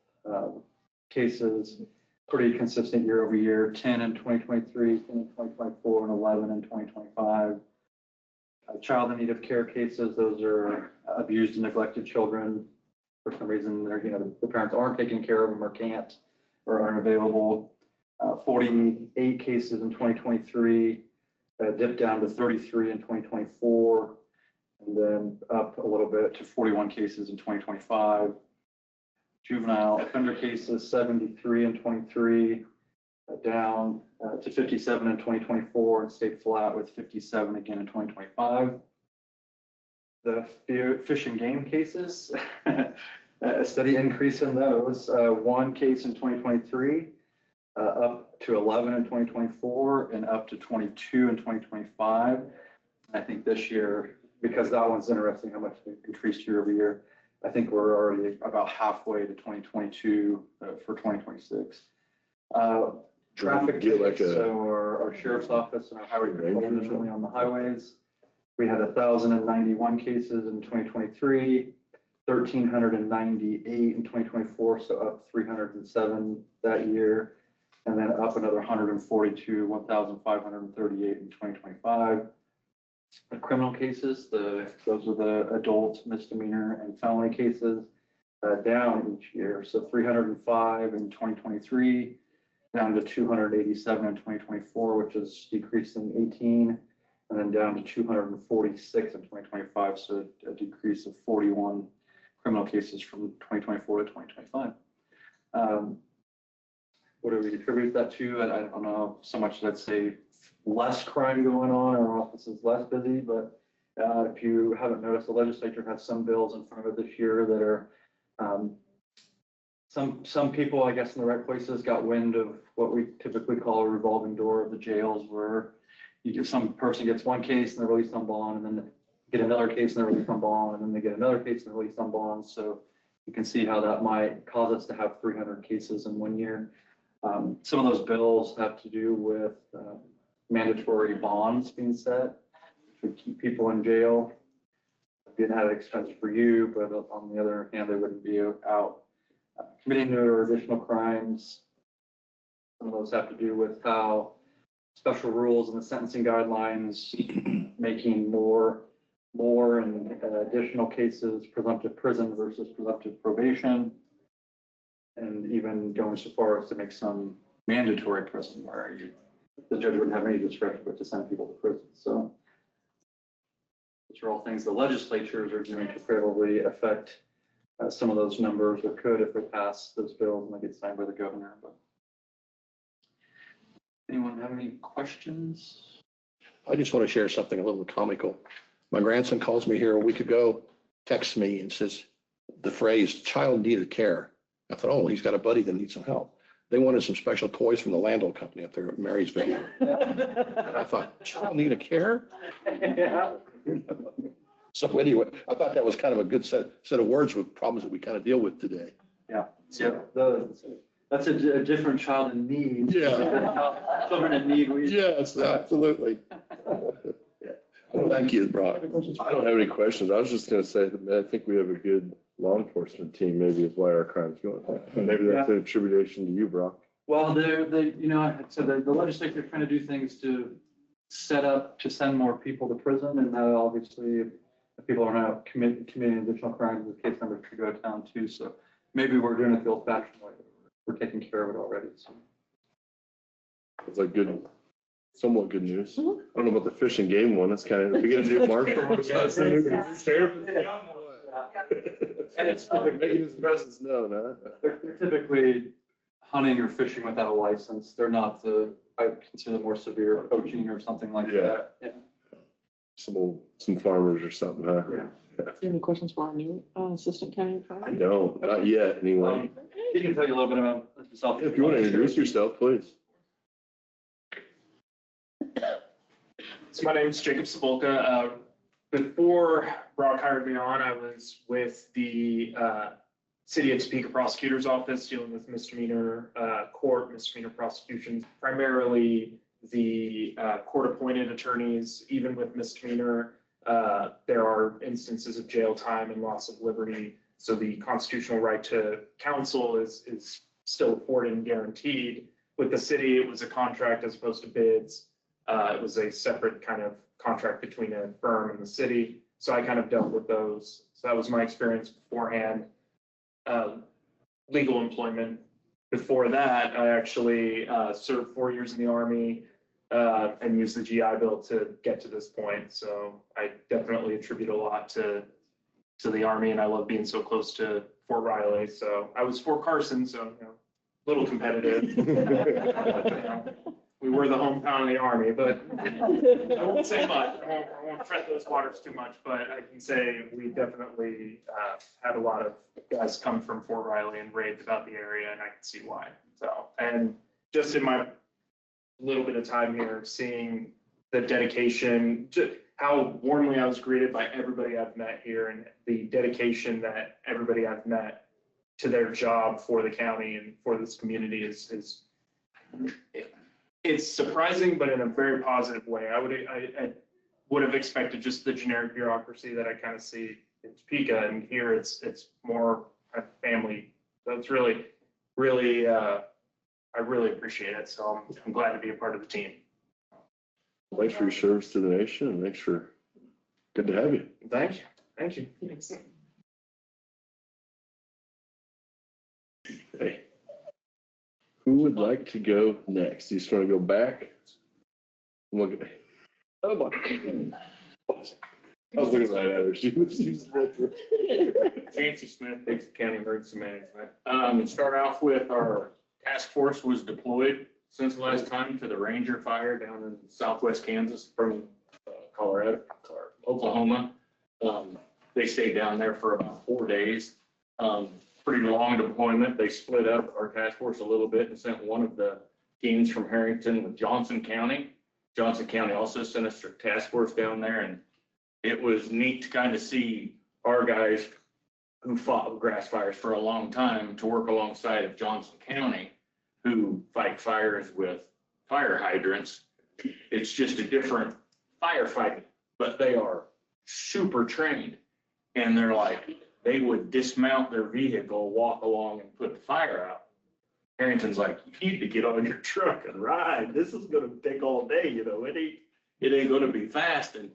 S8: cases, pretty consistent year over year, 10 in 2023, 10 in 2024, and 11 in 2025. Child in need of care cases, those are abused and neglected children. For some reason, they're, the parents aren't taking care of them or can't or aren't available. 48 cases in 2023, dipped down to 33 in 2024, and then up a little bit to 41 cases in 2025. Juvenile offender cases, 73 in 23, down to 57 in 2024, and stayed flat with 57 again in 2025. The fish and game cases, a steady increase in those. One case in 2023, up to 11 in 2024, and up to 22 in 2025. I think this year, because that one's interesting how much they increased year over year, I think we're already about halfway to 2022 for 2026. Traffic tickets, so our sheriff's office and our highway patrol is really on the highways. We had 1,091 cases in 2023, 1,398 in 2024, so up 307 that year, and then up another 142, 1,538 in 2025. The criminal cases, those are the adult misdemeanor and felony cases, down each year. So 305 in 2023, down to 287 in 2024, which is decreasing 18, and then down to 246 in 2025. So a decrease of 41 criminal cases from 2024 to 2025. What do we attribute that to? I don't know so much that I'd say less crime going on, our office is less busy, but if you haven't noticed, the legislature has some bills in front of it this year that are, some people, I guess, in the right places got wind of what we typically call a revolving door of the jails, where you get some person gets one case and they're released on bond, and then they get another case and they're released on bond, and then they get another case and they're released on bond. So you can see how that might cause us to have 300 cases in 1 year. Some of those bills have to do with mandatory bonds being set to keep people in jail. Didn't have expense for you, but on the other hand, they wouldn't be out committing new additional crimes. Some of those have to do with how special rules and the sentencing guidelines making more and additional cases presumptive prison versus presumptive probation, and even going so far as to make some mandatory prison where the judge wouldn't have any discretion but to send people to prison. So those are all things the legislatures are doing to probably affect some of those numbers, or could if they pass those bills and they get signed by the governor. But anyone have any questions?
S5: I just want to share something a little comical. My grandson calls me here a week ago, texts me and says the phrase "child needed care." I thought, oh, he's got a buddy that needs some help. They wanted some special toys from the Landau company up there at Marysville. I thought, child needed care?
S8: Yeah.
S5: So anyway, I thought that was kind of a good set of words with problems that we kind of deal with today.
S8: Yeah. That's a different child in need.
S5: Yeah.
S8: Children in need.
S5: Yes, absolutely. Thank you, Brock.
S2: I don't have any questions. I was just going to say that I think we have a good law enforcement team, maybe is why our crime's going up. Maybe that's an attribution to you, Brock.
S8: Well, so the legislature is trying to do things to set up to send more people to prison, and that obviously, if people are not committing additional crimes, the case numbers could go down too. So maybe we're doing it the old-fashioned way. We're taking care of it already. So
S2: It's like somewhat good news. I don't know about the fish and game one. That's kind of, we get a new marshal.
S8: And it's
S2: making his presence known, huh?
S8: They're typically hunting or fishing without a license. They're not I consider more severe poaching or something like that. Yeah.
S2: Some farmers or something, huh?
S8: Yeah.
S1: Do you have any questions for our new assistant county
S2: I
S1: attorney?
S2: don't, not yet, anyway.
S8: He can tell you a little bit about himself.
S2: If you want to introduce yourself, please.
S9: So my name's Jacob Sabolka. before Brock hired me on, I was with the City of Topeka Prosecutor's Office dealing with misdemeanor court, misdemeanor prosecutions, primarily the court-appointed attorneys. Even with misdemeanor, there are instances of jail time and loss of liberty. So the constitutional right to counsel is still afforded and guaranteed. With the city, it was a contract as opposed to bids. It was a separate kind of contract between a firm and the city. So I kind of dealt with those. So that was my experience beforehand. Legal employment. Before that, I actually served 4 years in the Army and used the GI Bill to get to this point. So I definitely attribute a lot to the Army, and I love being so close to Fort Riley. So I was Fort Carson, so a little competitive. We were the hometown of the Army, but I won't say much. I won't fret those waters too much, but I can say we definitely had a lot of guys come from Fort Riley and raved about the area, and I can see why. So, and just in my little bit of time here, seeing the dedication, how warmly I was greeted by everybody I've met here, and the dedication that everybody I've met to their job for the county and for this community is it's surprising, but in a very positive way. I would have expected just the generic bureaucracy that I kind of see in Topeka, and here it's more kind of family. So it's really, I really appreciate it. So I'm glad to be a part of the team.
S2: Thanks for your service to the nation, and thanks for, good to have you.
S9: Thank you. Thank you.
S2: Hey, who would like to go next? You just want to go back? Look at, oh my. I was looking right at her. She was
S12: Nancy Smith, Dickinson County Emergency Management. Start off with our task force was deployed since the last time to the Ranger fire down in southwest Kansas from Oklahoma. They stayed down there for about 4 days. Pretty long deployment. They split up our task force a little bit and sent one of the teams from Harrington with Johnson County. Johnson County also sent us a task force down there, and it was neat to kind of see our guys who fought with grass fires for a long time to work alongside of Johnson County, who fight fires with fire hydrants. It's just a different firefighting, but they are super trained. And they're like, they would dismount their vehicle, walk along and put the fire out. Harrington's like, you need to get on your truck and ride. This is going to take all day. It ain't going to be fast. And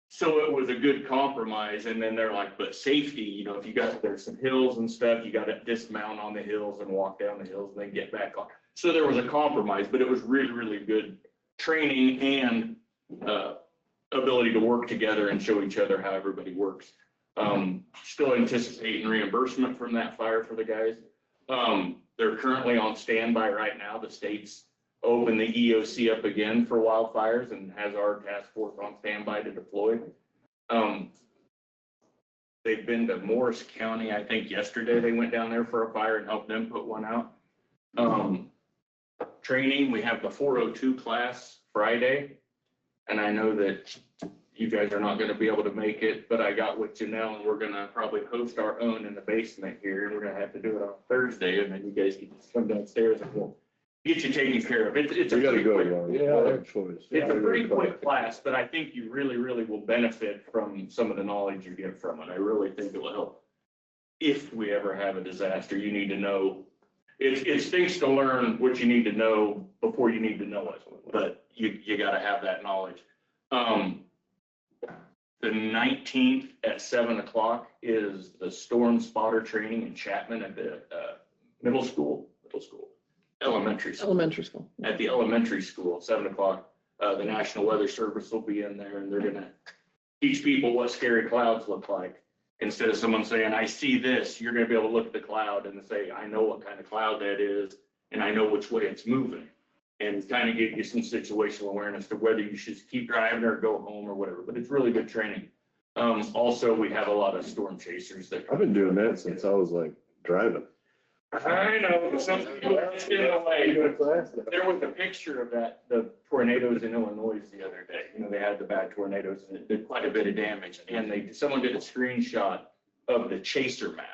S12: so it was a good compromise. And then they're like, but safety, if there's some hills and stuff, you got to dismount on the hills and walk down the hills and then get back on. So there was a compromise, but it was really, really good training and ability to work together and show each other how everybody works. Still anticipating reimbursement from that fire for the guys. They're currently on standby right now. The state's opened the EOC up again for wildfires and has our task force on standby to deploy. They've been to Morris County. I think yesterday they went down there for a fire and helped them put one out. Training, we have the 402 class Friday. And I know that you guys are not going to be able to make it, but I got with Janelle and we're going to probably host our own in the basement here. We're going to have to do it on Thursday, and then you guys can just come downstairs and we'll get you taken care of. It's a pretty quick, it's a pretty quick class, but I think you really, really will benefit from some of the knowledge you get from it. I really think it will help. If we ever have a disaster, you need to know. It stinks to learn what you need to know before you need to know it, but you got to have that knowledge. The 19th at 7 o'clock is the storm spotter training in Chapman at the elementary school. At the elementary school, 7 o'clock. The National Weather Service will be in there, and they're going to teach people what scary clouds look like. Instead of someone saying, I see this, you're going to be able to look at the cloud and say, I know what kind of cloud that is, and I know which way it's moving. And kind of give you some situational awareness to whether you should keep driving or go home or whatever. But it's really good training. Also, we have a lot of storm chasers that.
S2: I've been doing that since I was like driving.
S12: I know, some people are getting away. There was a picture of the tornadoes in Illinois the other day. You know, they had the bad tornadoes and it did quite a bit of damage. And someone did a screenshot of the chaser map.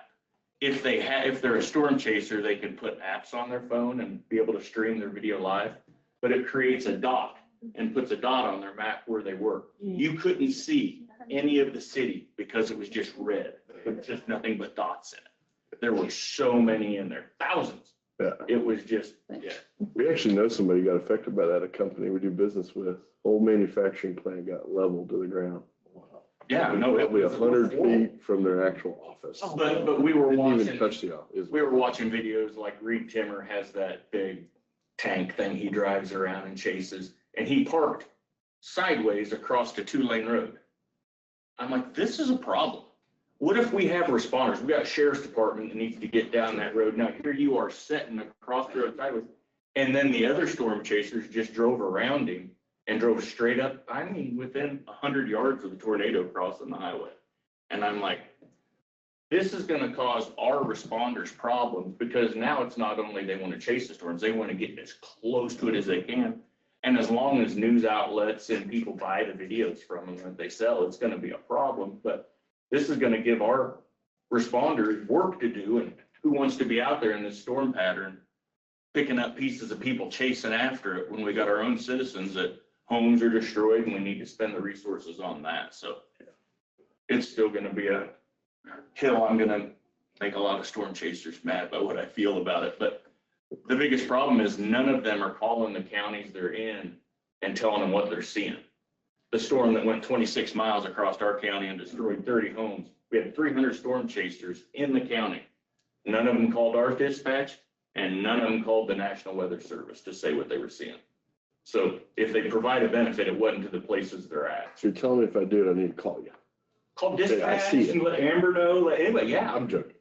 S12: If they're a storm chaser, they can put apps on their phone and be able to stream their video live. But it creates a dot and puts a dot on their map where they were. You couldn't see any of the city because it was just red. It was just nothing but dots in it. There were so many in there, thousands.
S2: Yeah.
S12: It was just, yeah.
S2: We actually know somebody got affected by that, a company we do business with. Whole manufacturing plant got leveled to the ground.
S12: Yeah, no, it
S2: Probably
S12: was
S2: 100 feet from their actual office.
S12: But we were
S2: Didn't even
S12: watching,
S2: touch the office.
S12: we were watching videos like Reed Timmer has that big tank thing he drives around and chases, and he parked sideways across a 2-lane road. I'm like, this is a problem. What if we have responders? We got a sheriff's department that needs to get down that road. Now here you are sitting across the road sideways. And then the other storm chasers just drove around him and drove straight up, I mean, within 100 yards of the tornado crossing the highway. And I'm like, this is going to cause our responders problems because now it's not only they want to chase the storms, they want to get as close to it as they can. And as long as news outlets and people buy the videos from them that they sell, it's going to be a problem. But this is going to give our responders work to do. And who wants to be out there in this storm pattern, picking up pieces of people chasing after it when we got our own citizens that homes are destroyed and we need to spend the resources on that. So it's still going to be a hill. I'm going to make a lot of storm chasers mad by what I feel about it. But the biggest problem is none of them are calling the counties they're in and telling them what they're seeing. The storm that went 26 miles across our county and destroyed 30 homes. We had 300 storm chasers in the county. None of them called our dispatch and none of them called the National Weather Service to say what they were seeing. So if they provide a benefit, it wasn't to the places they're at.
S2: So you're telling me if I do it, I need to call you.
S12: Call
S2: Say, I
S12: dispatch
S2: see it.
S12: and let Amber know, let anybody, yeah.
S2: I'm joking.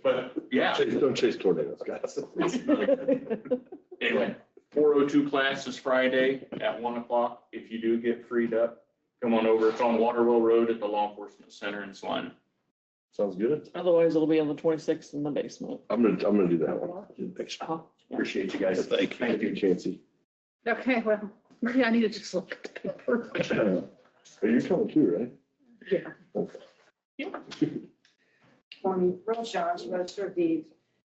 S12: But yeah,
S2: Don't chase tornadoes, guys.
S12: anyway, 402 class is Friday at 1 o'clock. If you do get freed up, come on over. It's on Waterville Road at the Law Enforcement Center in Salina.
S2: Sounds good.
S1: Otherwise, it'll be on the 26th in the basement.
S2: I'm gonna do that one.
S1: Uh-huh.
S12: Appreciate you guys.
S2: Thank you, Chancey.
S4: Okay, well, maybe I need to just look at the paper.
S2: Are you coming too, right?
S4: Yeah.
S2: Okay.
S10: Rose Johns, Register of Deeds.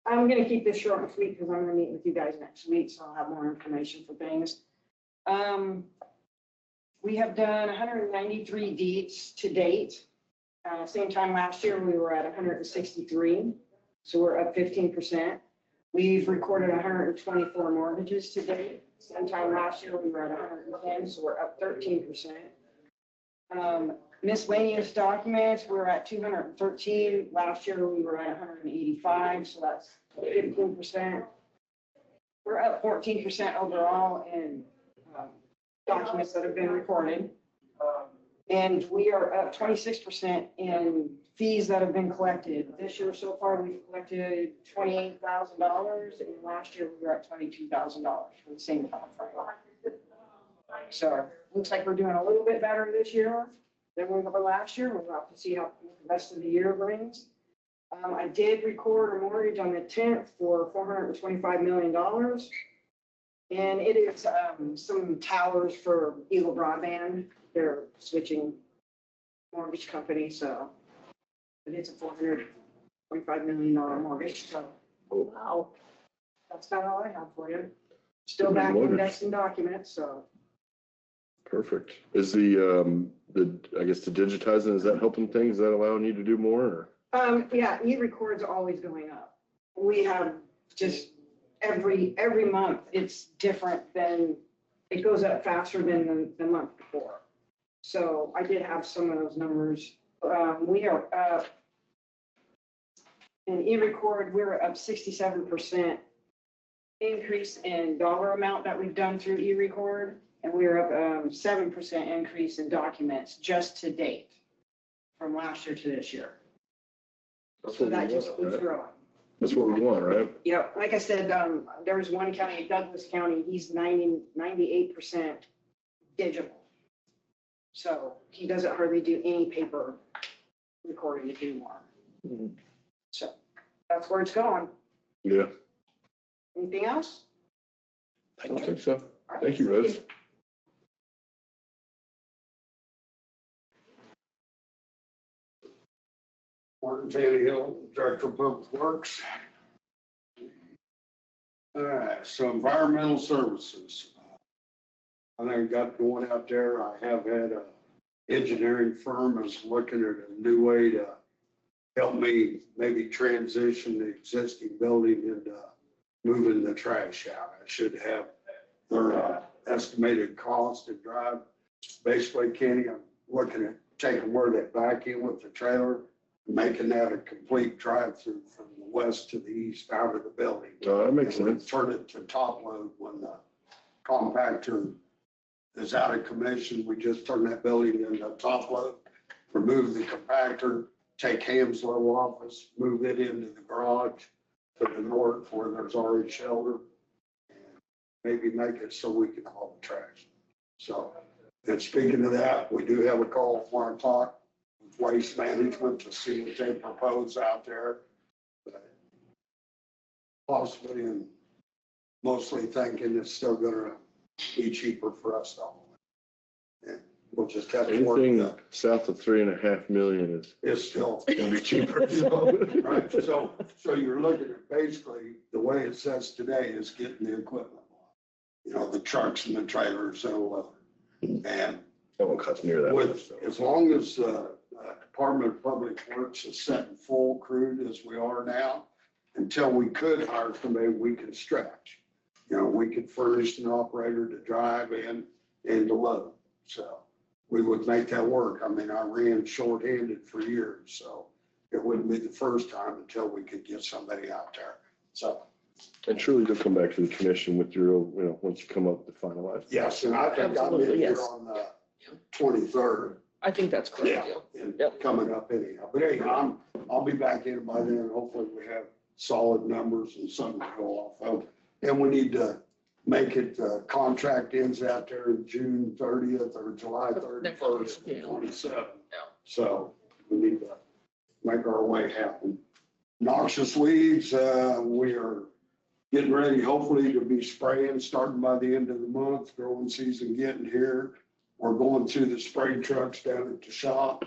S10: I'm gonna keep this short and sweet because I'm gonna meet with you guys next week, so I'll have more information for things. We have done 193 deeds to date. Same time last year, we were at 163, so we're up 15%. We've recorded 124 mortgages to date. Same time last year, we were at 110, so we're up 13%. Miscellaneous documents, we're at 213. Last year, we were at 185, so that's 15%. We're up 14% overall in documents that have been recorded. And we are up 26% in fees that have been collected. This year so far, we've collected $28,000, and last year we were at $22,000 for the same time frame. So looks like we're doing a little bit better this year than we were last year. We'll have to see how the rest of the year brings. I did record a mortgage on the 10th for $425 million. And it is some towers for Eagle Broadband. They're switching mortgage company, so but it's a $425 million mortgage. So wow, that's about all I have for you. Still back indexing documents, so.
S2: Perfect. Is the I guess the digitizing, is that helping things? Is that allowing you to do more? Or?
S10: Yeah, e-records are always going up. We have just every month it's different than, it goes up faster than the month before. So I did have some of those numbers. We are up in e-record, we're up 67% increase in dollar amount that we've done through e-record. And we're up 7% increase in documents just to date from last year to this year.
S2: That's
S10: So
S2: what
S10: that
S2: we
S10: just
S2: want,
S10: keeps
S2: right?
S10: growing.
S2: That's what we want, right?
S10: Yeah, like I said, there was one county, Douglas County, he's 98% digital. So he doesn't hardly do any paper recording anymore.
S2: Mhm.
S10: So that's where it's going.
S2: Yeah,
S11: Anything else?
S2: I don't think so.
S11: All right,
S2: Thank you, Rose.
S3: Martin Tannehill, Director of Public Works. All right, so environmental services. I think I got going out there. I have had a engineering firm is looking at a new way to help me maybe transition the existing building into moving the trash out. I should have their estimated cost to drive. Basically, Kenny, I'm looking at taking where they back in with the trailer, making that a complete drive-through from the west to the east out of the building.
S2: That makes sense.
S3: Turn it to top load when the compactor is out of commission. We just turn that building into top load, remove the compactor, take Ham's little office, move it into the garage to the north where there's already shelter. And maybe make it so we can haul the trash. So, and speaking of that, we do have a call at 1 o'clock with Waste Management to see what they propose out there. But possibly and mostly thinking it's still gonna be cheaper for us to haul it. And we'll just have to work
S2: Anything
S3: that.
S2: south of 3.5 million is
S3: It's still
S2: gonna be cheaper.
S3: right. So you're looking at basically the way it says today is getting the equipment. You know, the trucks and the trailers and all of it. And
S2: That won't cost near that.
S3: with, as long as Department of Public Works is setting full crude as we are now, until we could hire somebody, we can stretch. You know, we could furnish an operator to drive in and to load. So we would make that work. I mean, I ran shorthanded for years, so it wouldn't be the first time until we could get somebody out there. So,
S2: And surely you'll come back to the commission with your, once you come up to finalize.
S3: yes, and I think I'm
S1: Absolutely,
S3: in here
S1: yes.
S3: on the 23rd.
S1: I think that's correct.
S3: And
S1: Yep.
S3: coming up anyhow. But anyhow, I'll be back in by then. Hopefully we have solid numbers and something to go off of. And we need to make it, contract ends out there June 30th or July 31st,
S1: Yeah.
S3: 27.
S1: Yeah.
S3: So we need to make our way happen. Noxious weeds, we are getting ready, hopefully to be spraying, starting by the end of the month, growing season getting here. We're going through the spray trucks down at the shop,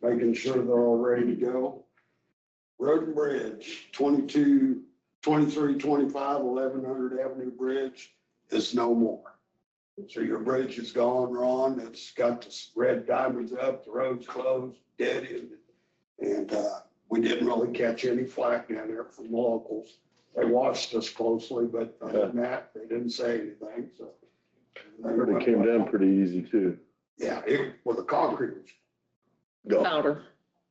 S3: making sure they're all ready to go. Road and Bridge, 22, 23, 25, 1100 Avenue Bridge is no more. So your bridge is gone, Ron. It's got the red diamonds up, the road's closed, dead ended. And we didn't really catch any flack down there from the locals. They watched us closely, but other than that, they didn't say anything, so.
S2: I heard it came down pretty easy too.
S3: Yeah, well, the concrete was,
S2: Go.
S1: Powder.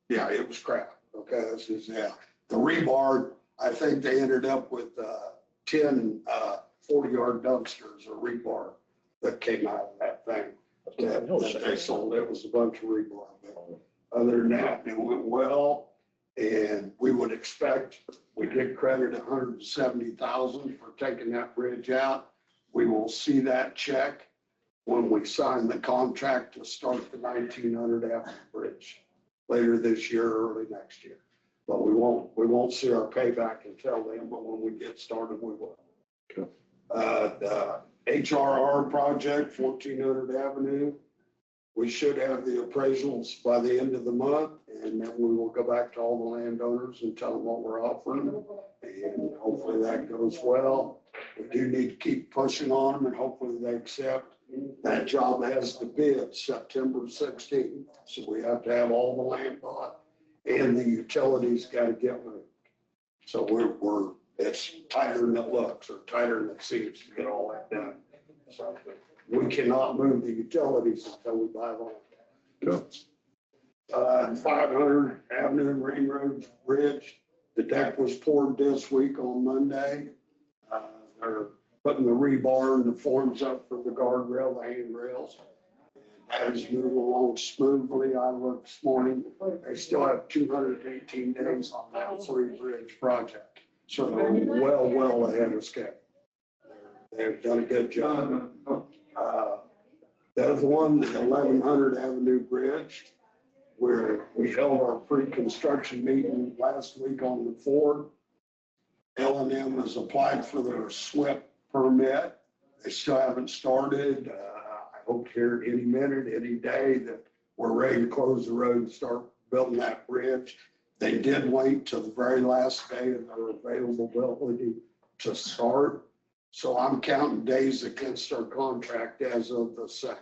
S3: yeah, it was crap. Okay, this is, yeah. The rebar, I think they ended up with 10 40-yard dumpsters of rebar that came out of that thing. That they sold. It was a bunch of rebar. But other than that, it went well. And we would expect, we did credit 170,000 for taking that bridge out. We will see that check when we sign the contract to start the 1900 Avenue Bridge later this year, early next year. But we won't see our payback until then, but when we get started, we will.
S2: Okay.
S3: The HRR project, 1400 Avenue, we should have the appraisals by the end of the month, and then we will go back to all the landowners and tell them what we're offering, and hopefully that goes well. We do need to keep pushing on them, and hopefully they accept. That job has to bid September 16th, so we have to have all the land bought, and the utilities got to get moved. So it's tighter than it looks, or tighter than it seems to get all that done. So we cannot move the utilities until we buy the land.
S2: Go.
S3: 500 Avenue and Ring Road Bridge, the deck was poured this week on Monday. They're putting the rebar and the forms up for the guardrail, the handrails. That is moving along smoothly. I looked this morning, they still have 218 days on that 3 bridge project. So they're well ahead of schedule. They've done a good job. The other one, the 1100 Avenue Bridge, where we held our pre-construction meeting last week on the 4th. L&M has applied for their SWIP permit. They still haven't started. I hope to hear any minute, any day that we're ready to close the road and start building that bridge. They did wait till the very last day of their availability to start. So I'm counting days against their contract as of the 2nd.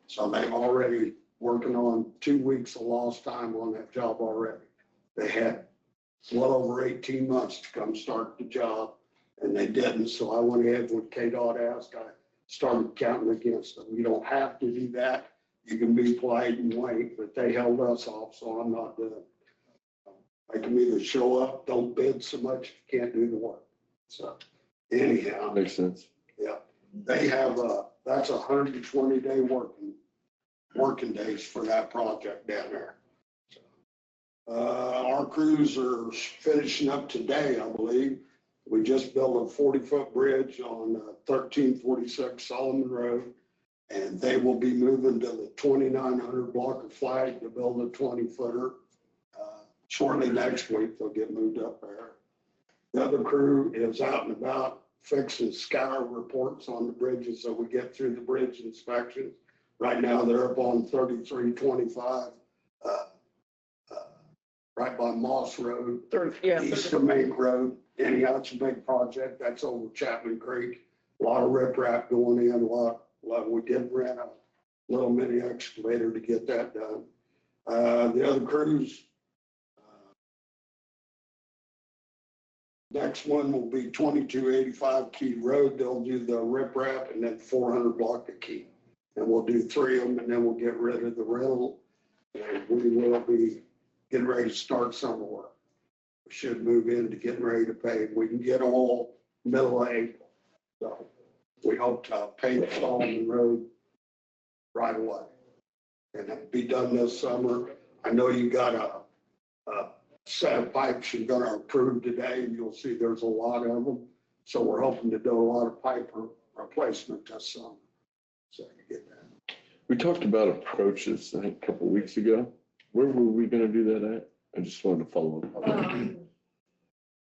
S3: So they've already working on 2 weeks of lost time on that job already. They had well over 18 months to come start the job, and they didn't. So I went ahead with KDOT asked, I started counting against them. You don't have to do that. You can be polite and wait, but they held us off, so I'm not doing it. I can either show up, don't bid so much, if you can't do the work. So anyhow,
S2: Makes sense.
S3: yeah, they have that's 120-day working days for that project down there. Our crews are finishing up today, I believe. We just built a 40-foot bridge on 1346 Solomon Road, and they will be moving to the 2900 block of flag to build a 20-footer. Shortly next week, they'll get moved up there. The other crew is out and about fixing scour reports on the bridges so we get through the bridge inspections. Right now, they're up on 3325, right by Moss Road, east of Mink Road. Anyhow, it's a big project. That's over Chapman Creek. A lot of riprap going in, a lot. We did rent a little mini excavator to get that done. The other crews, next one will be 2285 Key Road. They'll do the riprap and then 400 block of Key. And we'll do 3 of them, and then we'll get rid of the rental. And we will be getting ready to start summer work. We should move into getting ready to pave. We can get all middle of April. So we hope to pave Solomon Road right away. And it'll be done this summer. I know you got a set of pipes you're gonna approve today, and you'll see there's a lot of them. So we're hoping to do a lot of pipe replacement this summer. So you get that.
S2: We talked about approaches, I think, a couple of weeks ago. Where were we gonna do that at? I just wanted to follow up.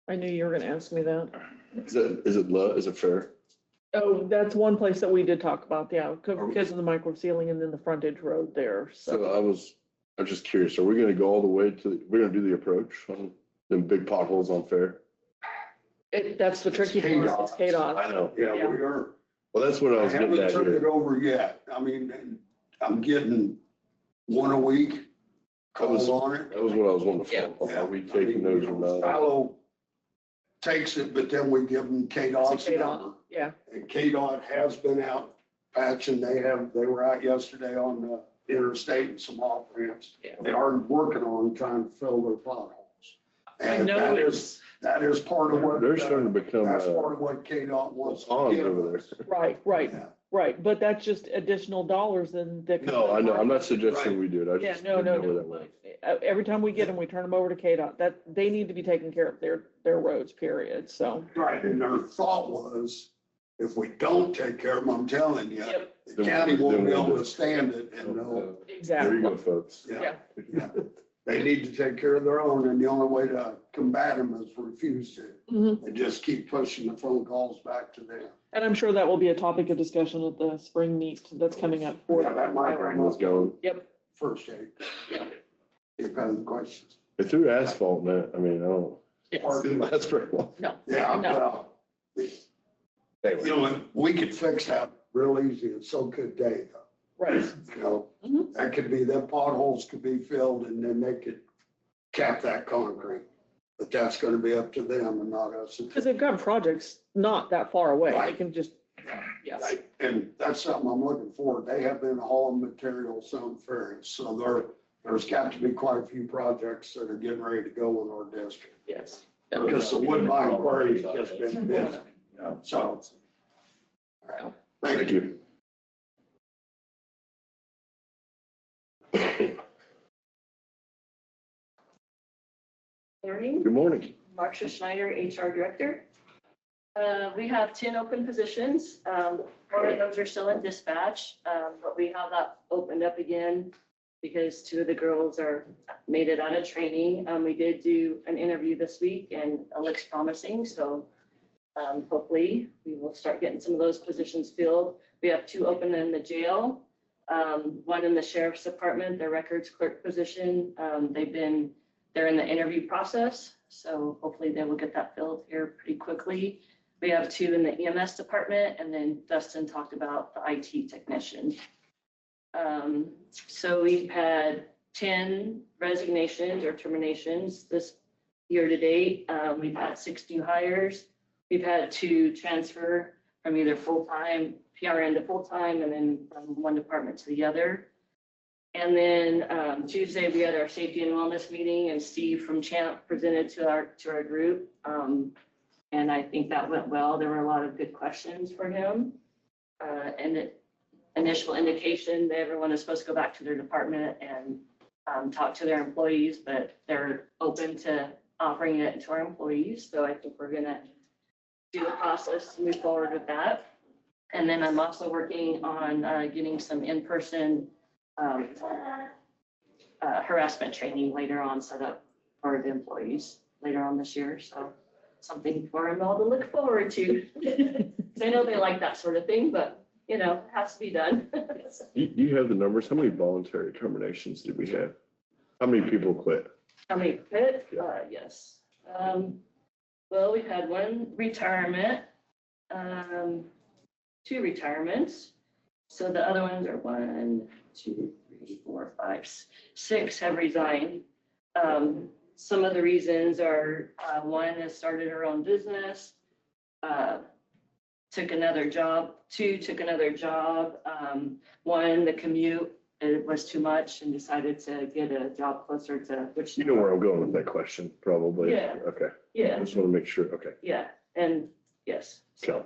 S1: I knew you were gonna ask me that.
S2: Is it fair?
S1: Oh, that's one place that we did talk about, yeah, because of the micro ceiling and then the frontage road there,
S2: So
S1: so.
S2: I'm just curious, are we gonna go all the way we're gonna do the approach on the big potholes on Fair?
S1: That's the tricky part, it's KDOT.
S2: I know.
S3: Yeah,
S1: Yeah.
S3: we are.
S2: Well, that's what I
S3: I
S2: was getting
S3: haven't
S2: at
S3: turned it
S2: here.
S3: over yet. I mean, I'm getting one a week calls on it.
S2: That was what I was wanting to follow up on. Are we taking those or not?
S3: Silo takes it, but then we give them KDOT's
S1: KDOT,
S3: number.
S1: yeah.
S3: And KDOT has been out patching. They were out yesterday on the interstate and some off ramps.
S1: Yeah.
S3: They are working on trying to fill their potholes.
S1: I
S3: And
S1: know
S3: that is part of what.
S2: They're starting to become
S3: That's part of what KDOT wants. to
S2: ponds
S3: give
S2: over
S3: us.
S2: there.
S1: Right,
S3: Yeah.
S1: right, but that's just additional dollars than the.
S2: No, I know. I'm not suggesting we do it. I
S1: Yeah,
S2: just
S1: no,
S2: didn't
S1: no,
S2: know where that
S1: no.
S2: went.
S1: Every time we get them, we turn them over to KDOT. They need to be taking care of their roads, period, so.
S3: Right, and their thought was, if we don't take care of them, I'm telling you,
S1: Yep,
S3: the county won't be
S2: Then we'll
S3: able to
S2: just-
S3: stand it, and they'll,
S2: There
S1: exactly.
S2: you go, folks.
S3: yeah. They need to take care of their own, and the only way to combat them is refuse to,
S1: Mhm.
S3: and just keep pushing the phone calls back to them.
S1: And I'm sure that will be a topic of discussion at the spring meet that's coming up for.
S3: Yeah, that might bring
S2: Let's go.
S1: Yep,
S3: first aid. If I have any questions.
S2: They threw asphalt in that. I mean, I don't.
S1: yes,
S2: Didn't last very long.
S3: Yeah,
S1: No.
S3: well, you know, we could fix that real easy, and so could they, though.
S1: right,
S3: You know,
S1: Mhm.
S3: that could be, them potholes could be filled and then they could cap that concrete. But that's gonna be up to them and not us.
S1: because they've got projects not that far away, they
S3: Right.
S1: can just, yes,
S3: Right, and that's something I'm looking for. They have been hauling material some ferries, so there's got to be quite a few projects that are getting ready to go in our district.
S1: yes.
S3: Because the Woodbine quarry has just been busy, so. All right,
S2: Thank you.
S10: Morning,
S2: Good morning.
S10: Marcia Schneider, HR Director. We have 10 open positions. 4 of those are still in dispatch, but we have that opened up again
S13: because two of the girls made it out of training. We did do an interview this week and it looks promising. So hopefully we will start getting some of those positions filled. We have 2 open in the jail. One in the sheriff's department, their records clerk position. They're in the interview process. So hopefully they will get that filled here pretty quickly. We have 2 in the EMS department, and then Dustin talked about the IT technician. So we've had 10 resignations or terminations this year to date. We've had 6 new hires. We've had 2 transfer from either full-time, PRN to full-time, and then from one department to the other. And then Tuesday, we had our safety and wellness meeting, and Steve from Champ presented to our group. And I think that went well. There were a lot of good questions for him. And the initial indication that everyone is supposed to go back to their department and talk to their employees, but they're open to offering it to our employees. So I think we're gonna do the process to move forward with that. And then I'm also working on getting some in-person harassment training later on set up for the employees later on this year. So something for them all to look forward to. I know they like that sort of thing, but you know, it has to be done.
S2: Do you have the numbers? How many voluntary terminations did we have? How many people quit?
S13: How many quit?
S2: Yeah.
S13: Yes. Well, we've had 1 retirement, 2 retirements. So the other ones are 1, 2, 3, 4, 5, 6 have resigned. Some of the reasons are 1 has started her own business, took another job, 2 took another job. 1, the commute, it was too much and decided to get a job closer to which.
S2: You know where I'm going with that question, probably.
S13: Yeah.
S2: Okay.
S13: Yeah,
S2: I just want to make sure. Okay.
S13: yeah, and yes, so.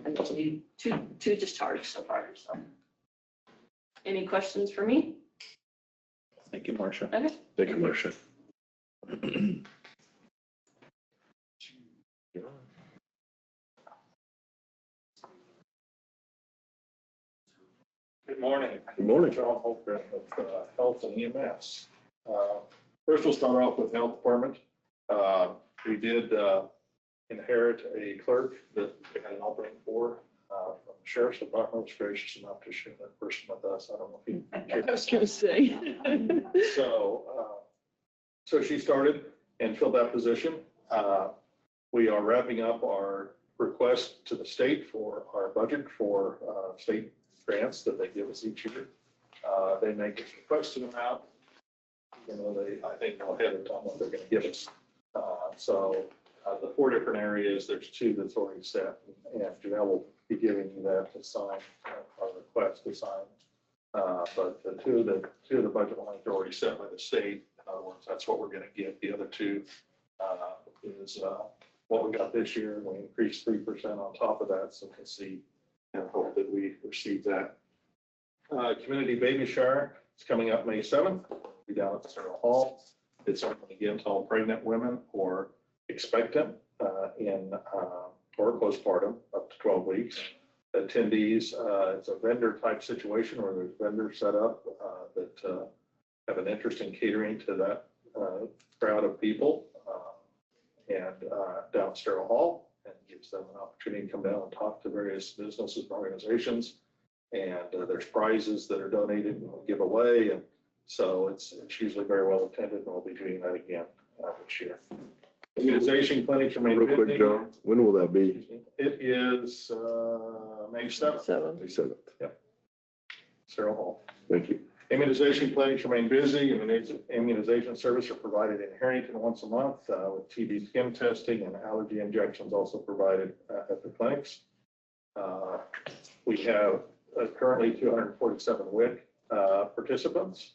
S13: And two discharged so far, so. Any questions for me?
S5: Thank you, Marcia.
S13: Okay.
S2: Thank you, Marcia.
S14: Good morning.
S2: Good morning.
S14: John Holgren with Health and EMS. First, we'll start off with Health Department. We did inherit a clerk that we had an opening for from the Sheriff's Department. Was gracious enough to share that person with us. I don't know if you.
S1: I was gonna say.
S14: So she started and filled that position. We are wrapping up our request to the state for our budget for state grants that they give us each year. They make us request an amount. You know, I think they'll ahead of time what they're going to give us. The 4 different areas, there's 2 that's already set, and Janelle will be giving you that to sign, our request to sign. But the two of the budget lines are already set by the state. In other words, that's what we're going to get. The other 2 is what we got this year. We increased 3% on top of that, so we'll see and hope that we receive that. Community baby shower is coming up May 7th. We'll be down at the Central Hall. It's open again to all pregnant women or expectant or postpartum up to 12 weeks. Attendees, it's a vendor type situation where there's vendors set up that have an interest in catering to that crowd of people down at Sterile Hall, and gives them an opportunity to come down and talk to various businesses and organizations. And there's prizes that are donated and we'll give away. And so it's usually very well attended, and we'll be doing that again this year. Immunization clinics remain
S2: Real quick,
S14: busy.
S2: John, when will that be?
S14: It is May 7th.
S2: May 7th.
S14: Yep. Sterile Hall.
S2: Thank you.
S14: Immunization clinics remain busy. Immunization services are provided in Harrington once a month with TB skin testing, and allergy injections also provided at the clinics. We have currently 247 WIC participants,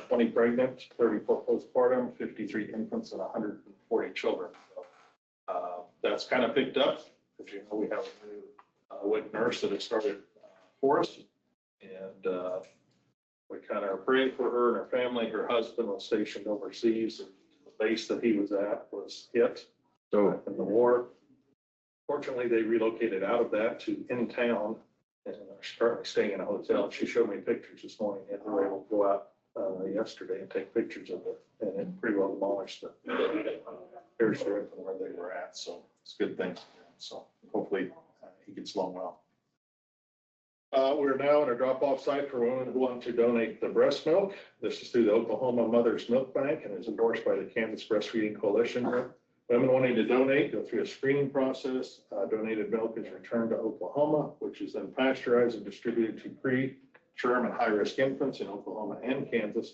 S14: 20 pregnant, 34 postpartum, 53 infants, and 140 children. So, that's kind of picked up. As you know, we have a new WIC nurse that has started for us, and we kind of are praying for her and her family. Her husband was stationed overseas, and the base that he was at was hit in the war. Fortunately, they relocated out of that to in town and are currently staying in a hotel. She showed me pictures this morning, and they were able to go out yesterday and take pictures of it, and it pretty well demolished the airstrip and where they were at, so it's a good thing. So hopefully he gets along well. We're now at a drop-off site for women who want to donate the breast milk. This is through the Oklahoma Mother's Milk Bank and is endorsed by the Kansas Breastfeeding Coalition. Women wanting to donate go through a screening process. Donated milk is returned to Oklahoma, which is then pasteurized and distributed to preterm and high-risk infants in Oklahoma and Kansas,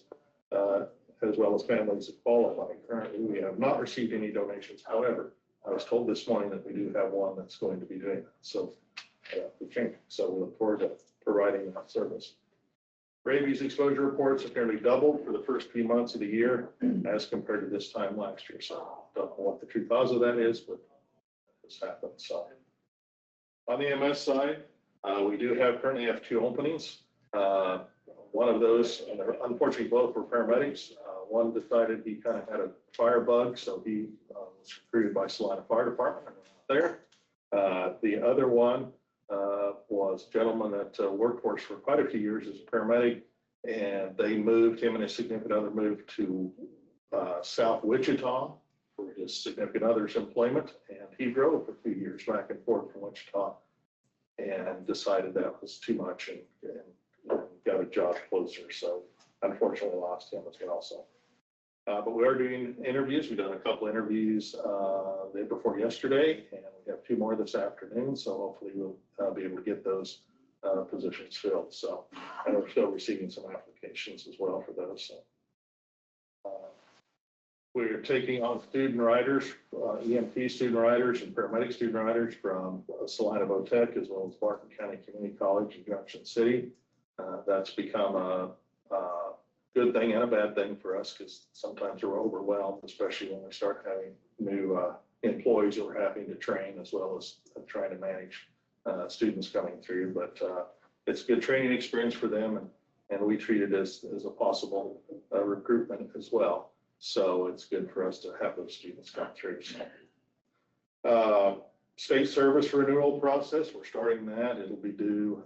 S14: as well as families that qualify. Currently, we have not received any donations. However, I was told this morning that we do have one that's going to be doing that. So we're changing. So we look forward to providing that service. Rabies exposure reports have nearly doubled for the first few months of the year as compared to this time last year. So don't know what the true cause of that is, but this happened. So on the MS side, we do currently have 2 openings. One of those, and unfortunately both were paramedics. One decided he kind of had a fire bug, so he was recruited by Salina Fire Department there. The other one was a gentleman that worked for us for quite a few years as a paramedic, and they moved, him and his significant other moved to South Wichita for his significant other's employment, and he drove for 2 years back and forth from Wichita and decided that was too much and got a job closer. So unfortunately lost him as well. So, but we are doing interviews. We've done a couple interviews the day before yesterday, and we have 2 more this afternoon. So hopefully we'll be able to get those positions filled. So, and we're still receiving some applications as well for those. So, we're taking on student riders, EMT student riders and paramedic student riders from Salina Votech as well as Barton County Community College in Junction City. That's become a good thing and a bad thing for us because sometimes we're overwhelmed, especially when we start having new employees that we're having to train as well as trying to manage students coming through. But it's a good training experience for them, and we treat it as a possible recruitment as well. So it's good for us to have those students come through. State service renewal process, we're starting that. It'll be due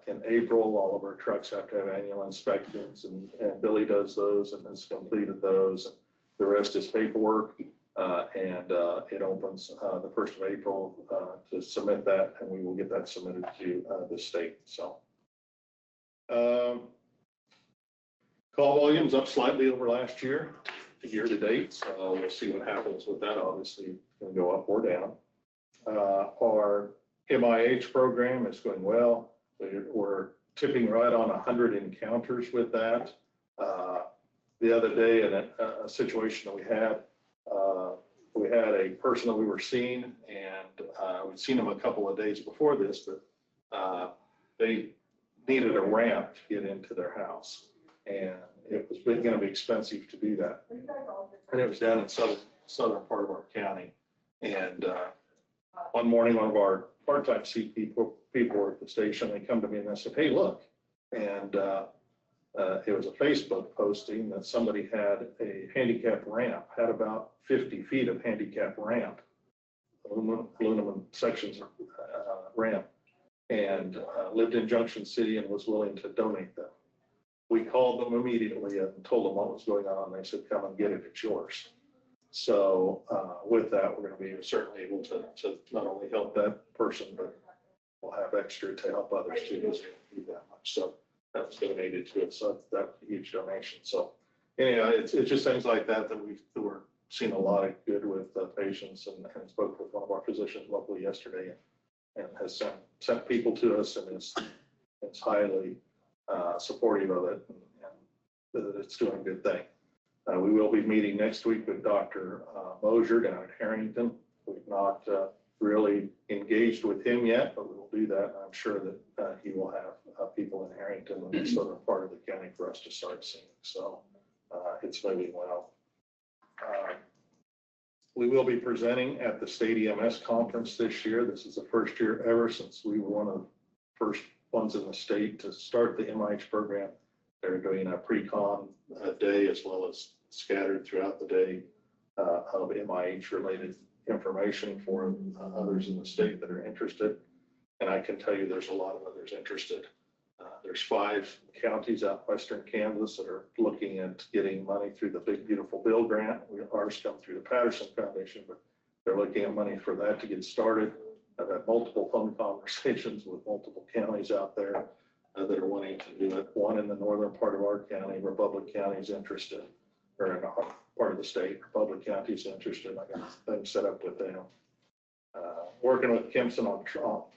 S14: in April. All of our trucks have to have annual inspections, and Billy does those and has completed those. The rest is paperwork, and it opens the 1st of April to submit that, and we will get that submitted to the state. So call volume's up slightly over last year to date. So we'll see what happens with that. Obviously, it's going to go up or down. Our MIH program is going well. We're tipping right on 100 encounters with that. The other day in a situation that we had a person that we were seeing, and we'd seen them a couple of days before this, but they needed a ramp to get into their house, and it was going to be expensive to do that. And it was down in southern part of our county. And one morning, one of our part-time CP people were at the station. They come to me and they said, "Hey, look." And it was a Facebook posting that somebody had a handicap ramp, had about 50 feet of handicap ramp, aluminum sections ramp, and lived in Junction City and was willing to donate them. We called them immediately and told them what was going on. They said, "Come and get it, it's yours." So with that, we're going to be certainly able to not only help that person, but we'll have extra to help others too, because we need that much. So that was donated to us. So that was a huge donation. So anyway, it's just things like that we're seeing a lot of good with patients, and spoke with one of our physicians locally yesterday, and has sent people to us, and is highly supportive of it, and it's doing a good thing. We will be meeting next week with Dr. Mosier down at Harrington. We've not really engaged with him yet, but we will do that. I'm sure that he will have people in Harrington in the southern part of the county for us to start seeing. So it's moving well. We will be presenting at the State EMS Conference this year. This is the first year ever since we were one of the first ones in the state to start the MIH program. They're doing a pre-con day as well as scattered throughout the day of MIH related information for others in the state that are interested. And I can tell you there's a lot of others interested There's 5 counties out in western Kansas that are looking at getting money through the Big Beautiful Bill grant. Ours come through the Patterson Foundation, but they're looking at money for that to get started. I've had multiple phone conversations with multiple counties out there that are wanting to do it. One in the northern part of our county, Republic County is interested, or in our part of the state, Republic County is interested. I got things set up with them. Working with Kimson on,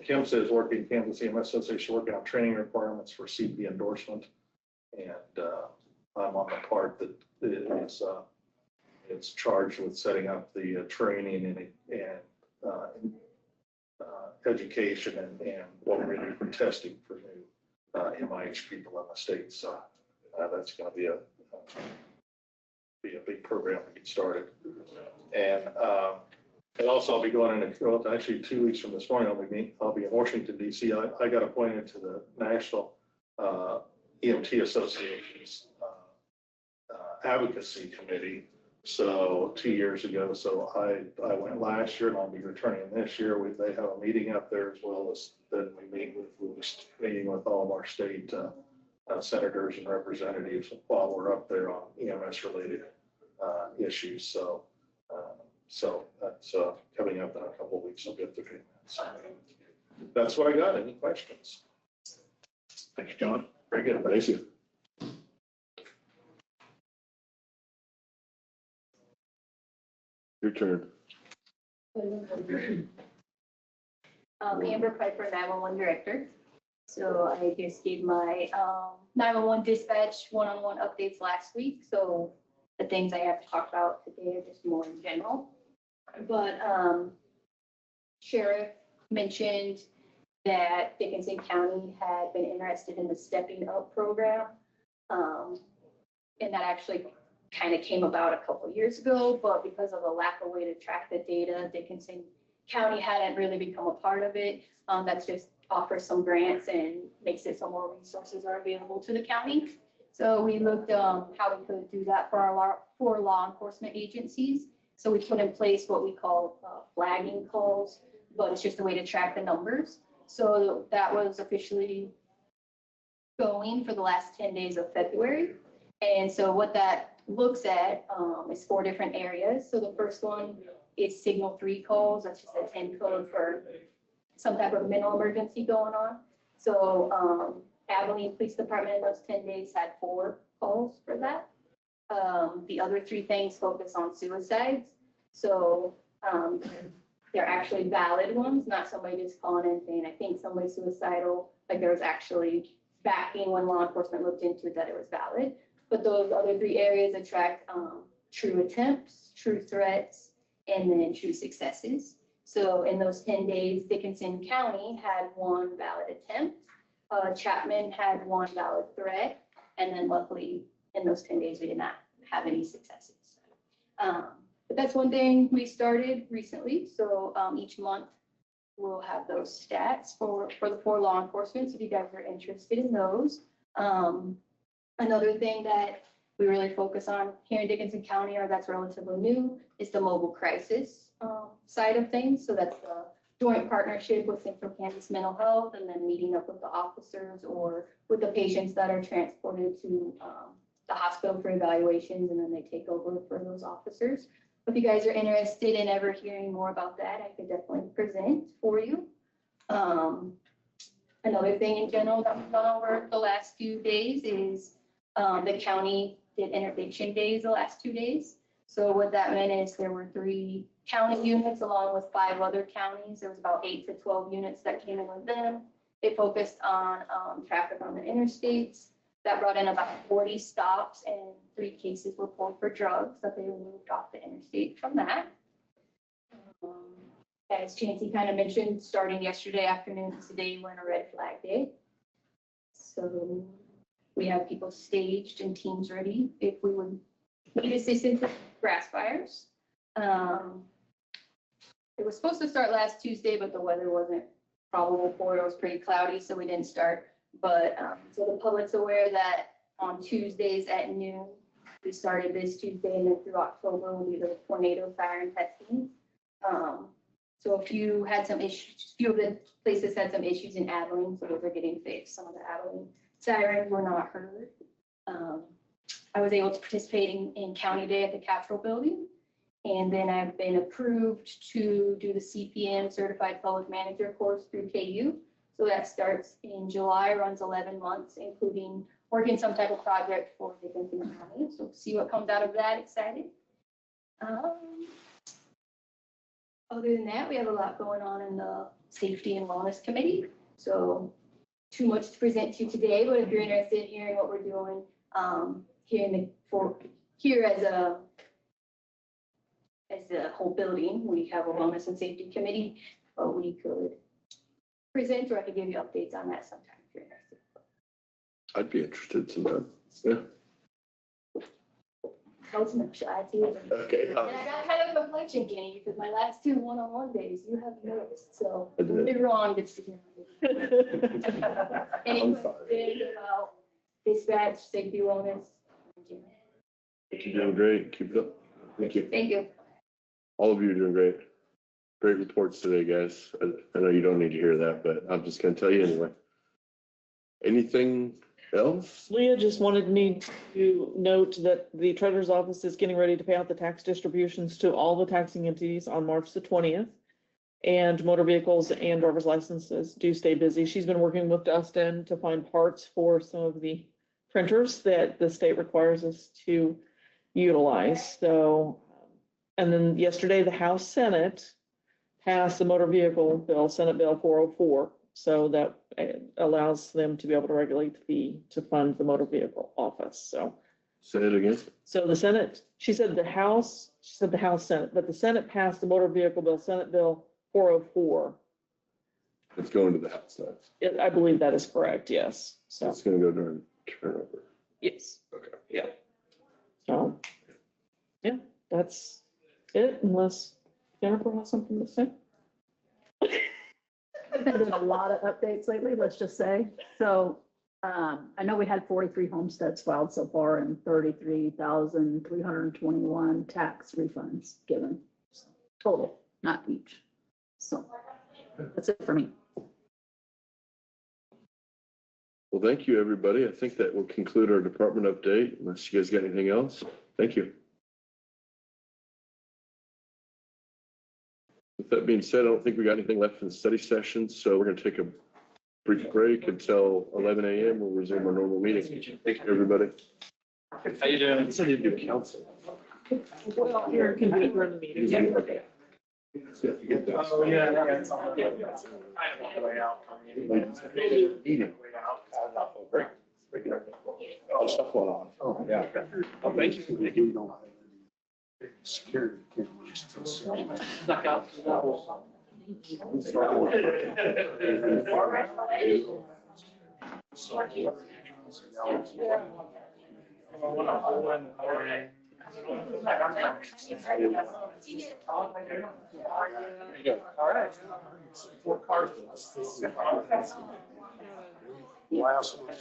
S14: KIMSA is working, Kansas EMS Association, working on training requirements for CP endorsement. And I'm on the part that is, it's charged with setting up the training and education and what we're doing for testing for new MIH people in the state. So that's going to be a big program to get started. And also I'll be going in actually 2 weeks from this morning. I'll be in Washington DC. I got appointed to the National EMT Association's advocacy committee. So 2 years ago, so I went last year and I'll be returning this year. They have a meeting up there as well as then we'll be meeting with all of our state senators and representatives while we're up there on EMS related issues. So that's coming up in a couple of weeks. I'll get through that. So that's what I got. Any questions?
S5: Thanks, John.
S14: Very good.
S2: Thank you. Your turn.
S15: Amber Piper, 911 director. So I just gave my 911 dispatch one-on-one updates last week. So the things I have to talk about today are just more in general. But Sheriff mentioned that Dickinson County had been interested in the Stepping Up program. And that actually kind of came about a couple of years ago, but because of the lack of way to track the data, Dickinson County hadn't really become a part of it. That's just offers some grants and makes it so more resources are available to the county. So we looked how we could do that for our law enforcement agencies. So we put in place what we call flagging calls, but it's just a way to track the numbers. So that was officially going for the last 10 days of February. And so what that looks at is 4 different areas. So the first one is signal 3 calls. That's just a 10 code for some type of mental emergency going on. So Abilene Police Department in those 10 days had 4 calls for that. The other 3 things focus on suicides. So they're actually valid ones, not somebody just calling in saying, I think somebody's suicidal. Like there was actually backing when law enforcement looked into it that it was valid. But those other 3 areas attract true attempts, true threats, and then true successes. So in those 10 days, Dickinson County had 1 valid attempt. Chapman had 1 valid threat. And then luckily in those 10 days, we did not have any successes. But that's one thing we started recently. So each month we'll have those stats for the 4 law enforcement. So if you guys are interested in those. Another thing that we really focus on here in Dickinson County, or that's relatively new, is the mobile crisis side of things. So that's the joint partnership with Central Kansas Mental Health, and then meeting up with the officers or with the patients that are transported to the hospital for evaluations, and then they take over for those officers. If you guys are interested in ever hearing more about that, I could definitely present for you. Another thing in general that we've gone over the last few days is the county did interdiction days the last 2 days. So what that meant is there were 3 county units along with 5 other counties. There was about 8 to 12 units that came in with them. They focused on traffic on the interstates. That brought in about 40 stops, and 3 cases were pulled for drugs that they removed off the interstate from that. As Chancey kind of mentioned, starting yesterday afternoon, today we're in a red flag day. So we have people staged and teams ready if we would need assistance with grass fires. It was supposed to start last Tuesday, but the weather wasn't probable for it. It was pretty cloudy, so we didn't start. But so the public's aware that on Tuesdays at noon, we started this Tuesday, and then through October will be the tornado siren testing. So a few had some issues, few of the places had some issues in Abilene, so those are getting fixed. Some of the Abilene sirens were not heard. I was able to participate in County Day at the Capitol Building. And then I've been approved to do the CPM Certified Public Manager course through KU. So that starts in July, runs 11 months, including working some type of project for Dickinson County. So see what comes out of that, excited. Other than that, we have a lot going on in the Safety and Wellness Committee. So too much to present to you today, but if you're interested in hearing what we're doing here as a whole building, we have a Wellness and Safety Committee, but we could present or I could give you updates on that sometime if you're interested.
S2: I'd be interested to know. Yeah. Okay.
S15: And I got kind of a complexion, Kenny, because my last two one-on-one days, you have noticed, so
S2: I did.
S15: you're wrong, it's. Any questions about dispatch, safety, wellness?
S2: You're doing great. Keep it up. Thank you.
S15: Thank you.
S2: All of you are doing great. Great reports today, guys. I know you don't need to hear that, but I'm just gonna tell you anyway. Anything else?
S1: Leah just wanted me to note that the treasurer's office is getting ready to pay out the tax distributions to all the taxing entities on March the 20th. And motor vehicles and driver's licenses do stay busy. She's been working with Dustin to find parts for some of the printers that the state requires us to utilize. So, and then yesterday, the House Senate passed the motor vehicle bill, Senate Bill 404. So that allows them to be able to regulate the fee to fund the motor vehicle office. So.
S2: Say it again.
S1: So the Senate, she said the House Senate, but the Senate passed the motor vehicle bill, Senate Bill 404.
S2: It's going to the House next.
S1: I believe that is correct, yes. So,
S2: It's gonna go during turnover.
S1: yes,
S2: Okay.
S1: yeah. So, yeah, that's it, unless Jennifer has something to say.
S4: I've been doing a lot of updates lately, let's just say. So I know we had 43 homesteads filed so far and 33,321 tax refunds given. Total, not each. So that's it for me.
S2: Well, thank you, everybody. I think that will conclude our department update, unless you guys got anything else. Thank you. With that being said, I don't think we got anything left in the study session, so we're going to take a brief break until 11 a.m. We'll resume our normal meeting. Thank you, everybody.
S9: How you doing?
S2: I said you'd do council.
S1: Well, here can do it during the meeting.
S2: Yeah. Okay.
S9: Oh, yeah. It's on the way out.
S2: Meeting. Oh, stuff going on. Oh, yeah. Oh, thank you.
S3: Security cameras.
S1: Stuck out.
S9: All right.
S3: Last one,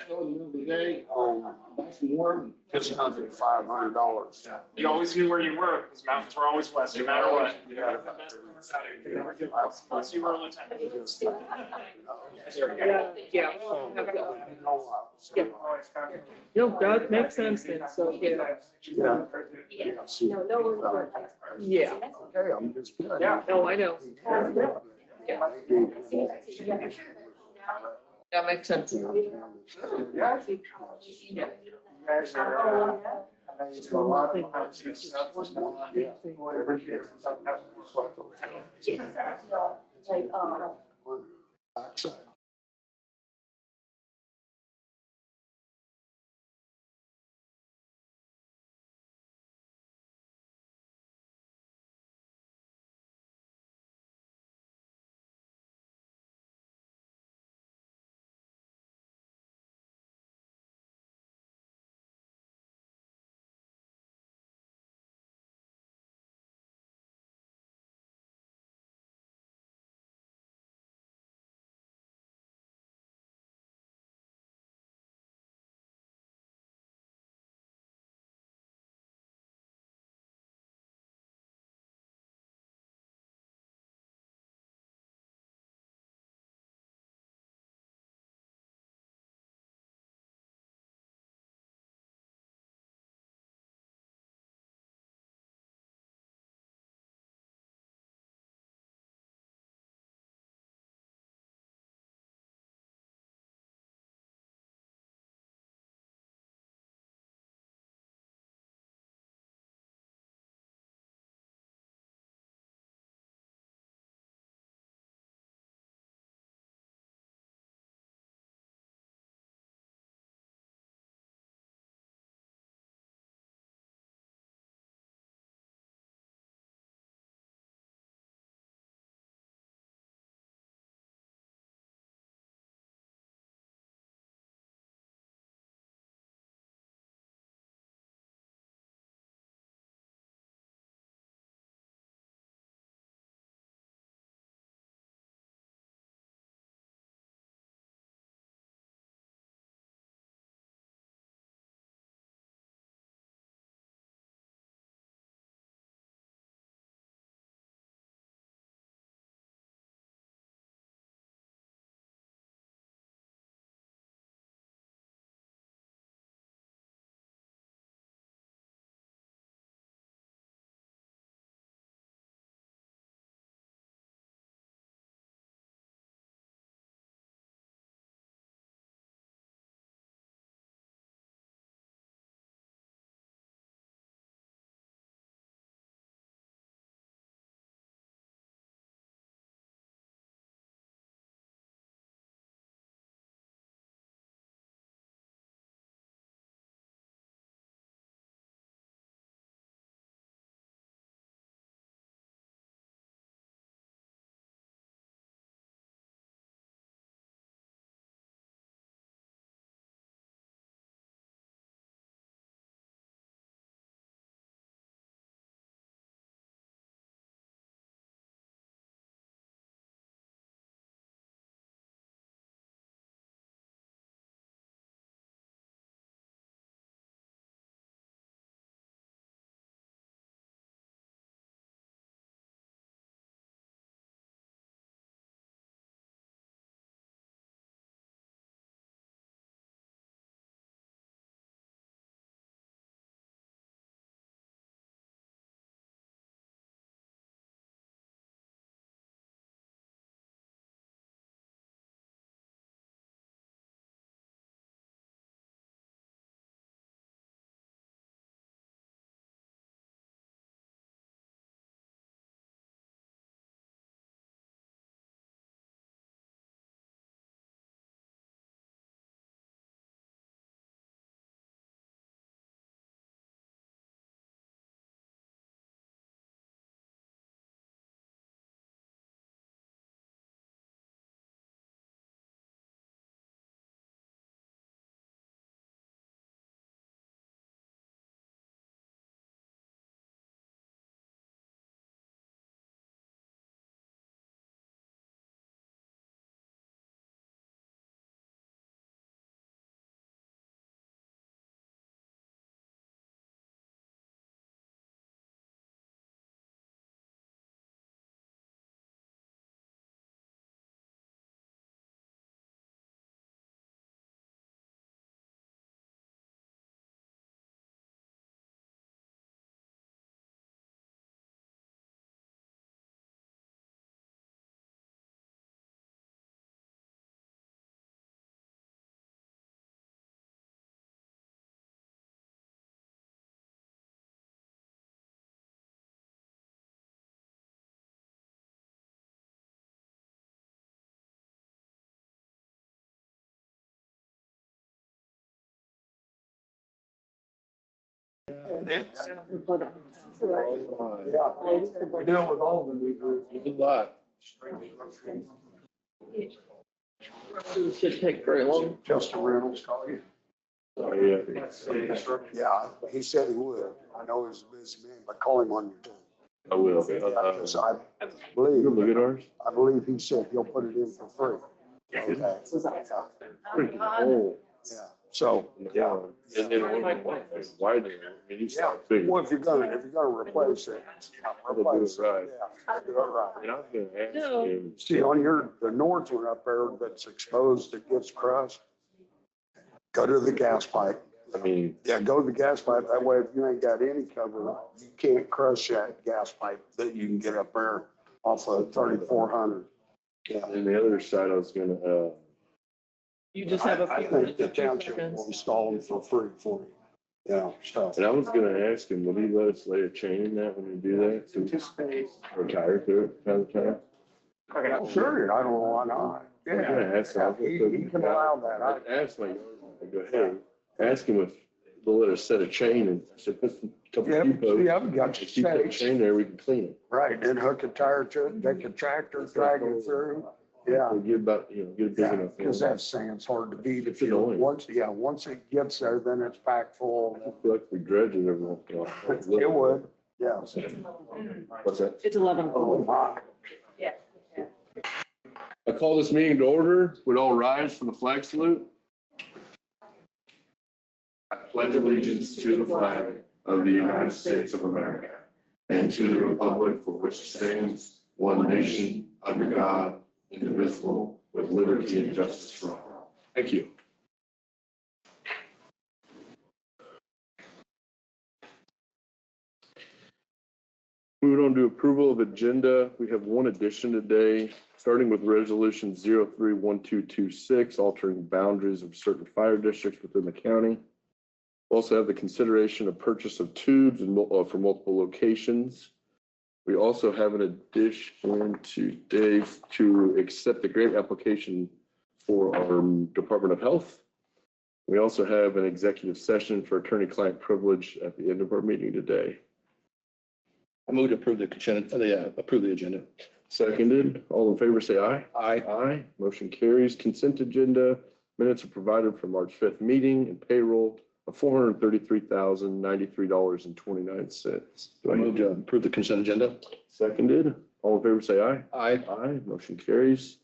S3: today, $500.
S9: You always knew where you were, because mountains were always west, no matter what. Once you were a lieutenant.
S1: Yeah. No, that makes sense then, so, yeah. Yeah.
S3: Hey, I'm just kidding.
S1: Yeah, no, I know. That makes sense.
S3: Backside. We deal with all of them.
S5: A lot.
S1: It should take very long.
S3: Justin Reynolds call you.
S2: Oh, yeah.
S3: Yeah, he said he would. I know he's a busy man, but call him on your turn.
S2: I will.
S3: Because I
S2: You look
S3: believe,
S2: at ours?
S3: I believe he said he'll put it in for free. Okay.
S2: Freaking old.
S3: Yeah, so, yeah.
S2: And then wider. I mean, he's
S3: Yeah,
S2: big.
S3: well, if you're gonna replace it, replace it.
S2: Right.
S3: Yeah, do it right.
S2: And I was gonna ask him.
S3: See, on the north one up there that's exposed, that gets crushed, go to the gas pipe.
S2: I mean,
S3: Yeah, go to the gas pipe. That way, if you ain't got any cover, you can't crush that gas pipe that you can get up there off of 3,400. Yeah.
S2: and the other side, I was gonna,
S1: You just have a
S3: I
S1: few
S3: think
S1: minutes,
S3: the
S1: a few
S3: township
S1: seconds.
S3: will install them for free for you. Yeah, so.
S2: and I was gonna ask him, would he let us lay a chain in that when you do that? So or tire to it, kind of time?
S3: Sure, I don't know why not.
S2: I'm gonna ask him.
S3: He can allow that.
S2: I asked my, I go, hey, ask him if they'll let us set a chain, and I said, put some couple
S3: Yeah,
S2: of people.
S3: yeah, I've got
S2: Keep that chain there, we can clean it.
S3: Right, then hook a tire to it, take a tractor, drag it through. Yeah.
S2: We'll get about, get a big
S3: Yeah,
S2: enough.
S3: because that sand's hard to beat.
S2: It's annoying.
S3: Once it gets there, then it's packed full.
S2: I feel like we dredge it every once in a while.
S3: It would, yeah.
S2: What's that?
S1: It's 11.
S3: Oh, my.
S2: I call this meeting to order. Would all rise for the flag salute? I pledge allegiance to the flag of the United States of America and to the republic for which it stands, one nation, under God, indivisible, with liberty and justice for all. Thank you. Moving on to approval of agenda, we have one addition today, starting with resolution 031226, altering boundaries of certain fire districts within the county. We also have the consideration of purchase of tubes and for multiple locations. We also have an addition today to accept the grant application for our Department of Health. We also have an executive session for attorney-client privilege at the end of our meeting today.
S5: I move to approve the consent, approve the agenda.
S2: Seconded. All in favor, say aye.
S5: Aye.
S2: Aye. Motion carries. Consent agenda. Minutes are provided for March 5th meeting and payroll of $433,093.29.
S5: I move to approve the consent agenda.
S2: Seconded. All in favor, say aye.
S5: Aye.
S2: Aye. Motion carries.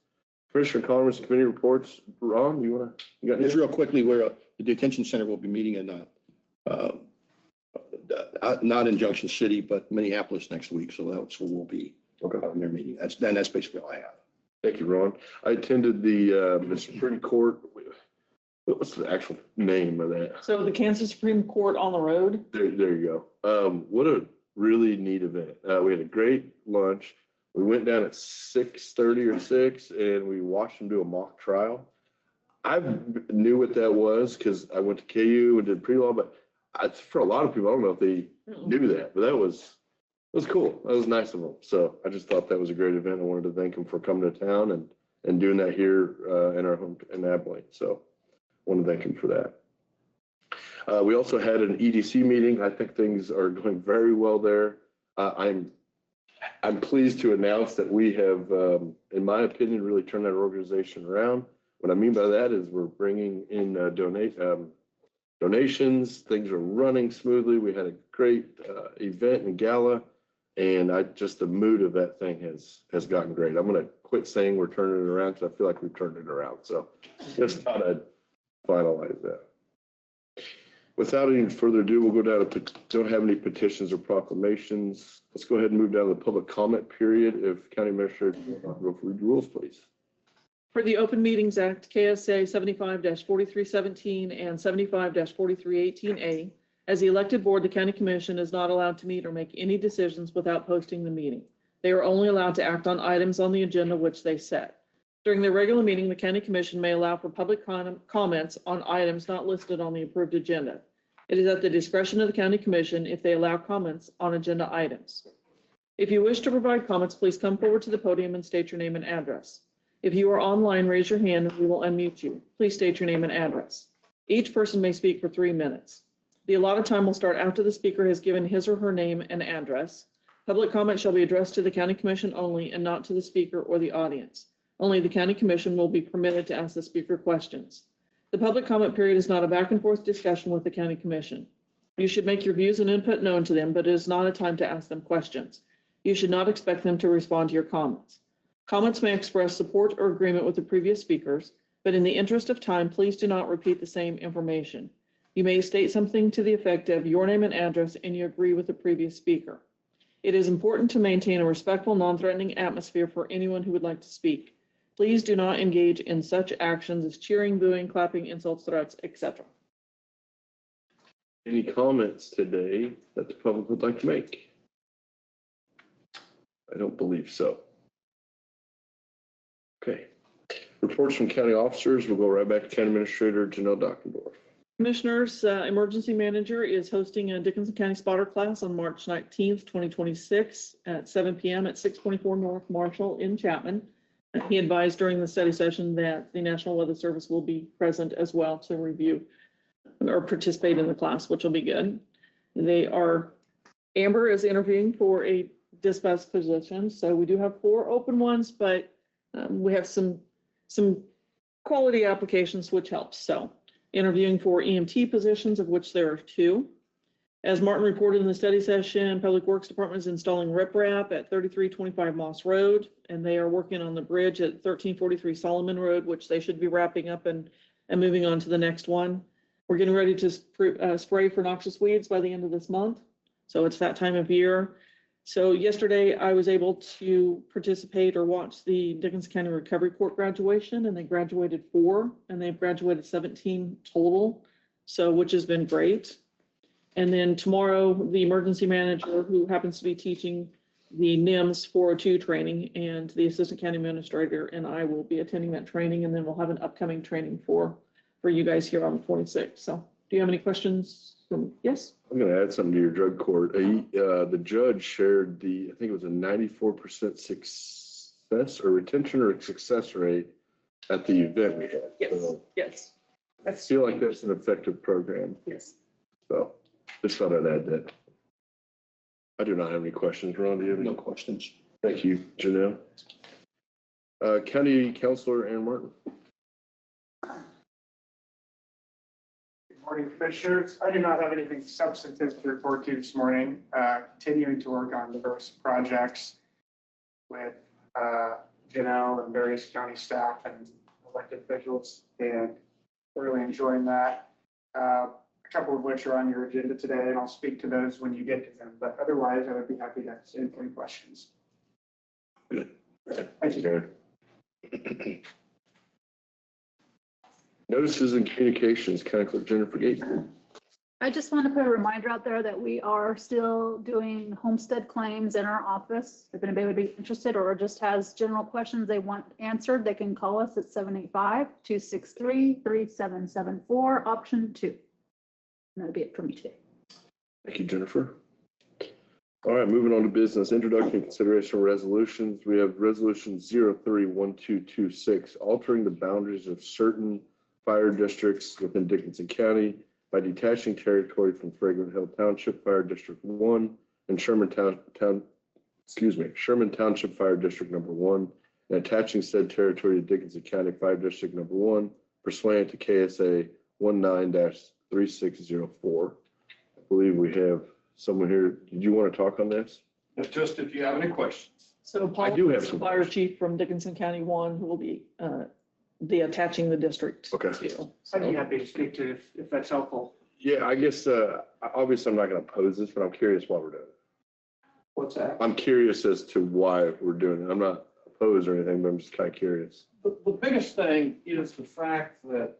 S2: Commissioner comments and committee reports. Ron, you got
S5: Just
S2: anything?
S5: real quickly, where the detention center will be meeting in, not in Junction City, but Minneapolis next week. So that's where we'll be in their meeting. That's basically all I have.
S2: Thank you, Ron. I attended the Supreme Court. What's the actual name of that?
S1: So the Kansas Supreme Court on the road.
S2: There you go. What a really neat event. We had a great lunch. We went down at 6:30 or 6 and we watched them do a mock trial. I knew what that was because I went to KU and did pre-law, but for a lot of people, I don't know if they knew that, but it was cool. That was nice of them. So I just thought that was a great event. I wanted to thank them for coming to town and doing that here in our home in Abilene. So I want to thank them for that. We also had an EDC meeting. I think things are going very well there. I'm pleased to announce that we have, in my opinion, really turned that organization around. What I mean by that is we're bringing in donations. Things are running smoothly. We had a great event and gala, and the mood of that thing has gotten great. I'm going to quit saying we're turning it around because I feel like we've turned it around. So just thought I'd finalize that. Without any further ado, we'll go down to, don't have any petitions or proclamations. Let's go ahead and move down to the public comment period. If County Administrator, go for the rules, please.
S1: For the Open Meetings Act, KSA 75-4317 and 75-4318A, as the elected board, the county commission is not allowed to meet or make any decisions without posting the meeting. They are only allowed to act on items on the agenda which they set. During the regular meeting, the county commission may allow for public comments on items not listed on the approved agenda. It is at the discretion of the county commission if they allow comments on agenda items. If you wish to provide comments, please come forward to the podium and state your name and address. If you are online, raise your hand and we will unmute you. Please state your name and address. Each person may speak for 3 minutes. The allotted time will start after the speaker has given his or her name and address. Public comment shall be addressed to the county commission only and not to the speaker or the audience. Only the county commission will be permitted to ask the speaker questions. The public comment period is not a back and forth discussion with the county commission. You should make your views and input known to them, but it is not a time to ask them questions. You should not expect them to respond to your comments. Comments may express support or agreement with the previous speakers, but in the interest of time, please do not repeat the same information. You may state something to the effect of your name and address and you agree with the previous speaker. It is important to maintain a respectful, non-threatening atmosphere for anyone who would like to speak. Please do not engage in such actions as cheering, booing, clapping, insults, threats, etc.
S2: Any comments today that the public would like to make? I don't believe so. Okay. Reports from county officers. We'll go right back to County Administrator Janelle Dockendorf.
S1: Commissioners, emergency manager is hosting a Dickinson County spotter class on March 19th, 2026 at 7 p.m. at 624 North Marshall in Chapman. He advised during the study session that the National Weather Service will be present as well to review or participate in the class, which will be good. Amber is interviewing for a dispatch position. So we do have 4 open ones, but we have some quality applications, which helps. So interviewing for EMT positions, of which there are 2. As Martin reported in the study session, Public Works Department is installing riprap at 3325 Moss Road, and they are working on the bridge at 1343 Solomon Road, which they should be wrapping up and moving on to the next one. We're getting ready to spray for noxious weeds by the end of this month. So it's that time of year. So yesterday I was able to participate or watch the Dickinson County Recovery Court graduation, and they graduated 4 and they've graduated 17 total. So, which has been great. And then tomorrow, the emergency manager who happens to be teaching the NIMS 402 training and the assistant county administrator and I will be attending that training. And then we'll have an upcoming training for you guys here on the 26th. So do you have any questions? Yes.
S2: I'm going to add something to your drug court. The judge shared I think it was a 94% success or retention or success rate at the event we had.
S1: Yes.
S2: So
S1: yes.
S2: I feel like that's an effective program.
S1: Yes.
S2: So just thought I'd add that. I do not have any questions. Ron, do you have any?
S5: No questions.
S2: Thank you, Janelle. County Councilor Aaron Martin.
S16: Good morning, Commissioners. I do not have anything substantive to report to you this morning. Continuing to work on diverse projects with Janelle and various county staff and elected officials, and really enjoying that. A couple of which are on your agenda today, and I'll speak to those when you get to them. But otherwise, I would be happy to answer any questions.
S2: Good.
S16: Thank you.
S2: Notices and communications, County Clerk Jennifer Gates.
S4: I just want to put a reminder out there that we are still doing homestead claims in our office. If anybody would be interested or just has general questions they want answered, they can call us at 785-263-3774, option 2. And that'll be it for me today.
S2: Thank you, Jennifer. All right, moving on to business. Introduction and consideration of resolutions. We have resolution 031226, altering the boundaries of certain fire districts within Dickinson County by detaching territory from Fragrant Hill Township Fire District 1 and Sherman Township Fire District Number 1, and attaching said territory to Dickinson County Fire District Number 1 pursuant to KSA 19-3604. I believe we have someone here. Did you want to talk on this?
S14: Just if you have any questions.
S1: So Paul,
S2: I do have some
S1: fire chief from Dickinson County 1, who will be attaching the district.
S2: Okay.
S16: I'd be happy to speak to if that's helpful.
S2: Yeah, I guess, obviously I'm not going to oppose this, but I'm curious why we're doing it.
S16: What's that?
S2: I'm curious as to why we're doing it. I'm not opposed or anything, but I'm just kind of curious.
S6: The biggest thing is the fact that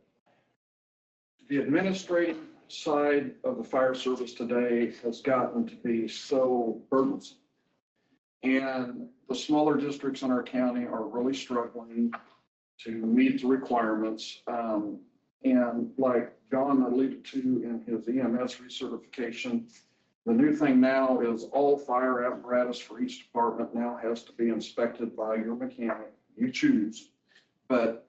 S6: the administrative side of the fire service today has gotten to be so burdensome. And the smaller districts in our county are really struggling to meet the requirements. And like John alluded to in his EMS recertification, the new thing now is all fire apparatus for each department now has to be inspected by your mechanic. You choose. But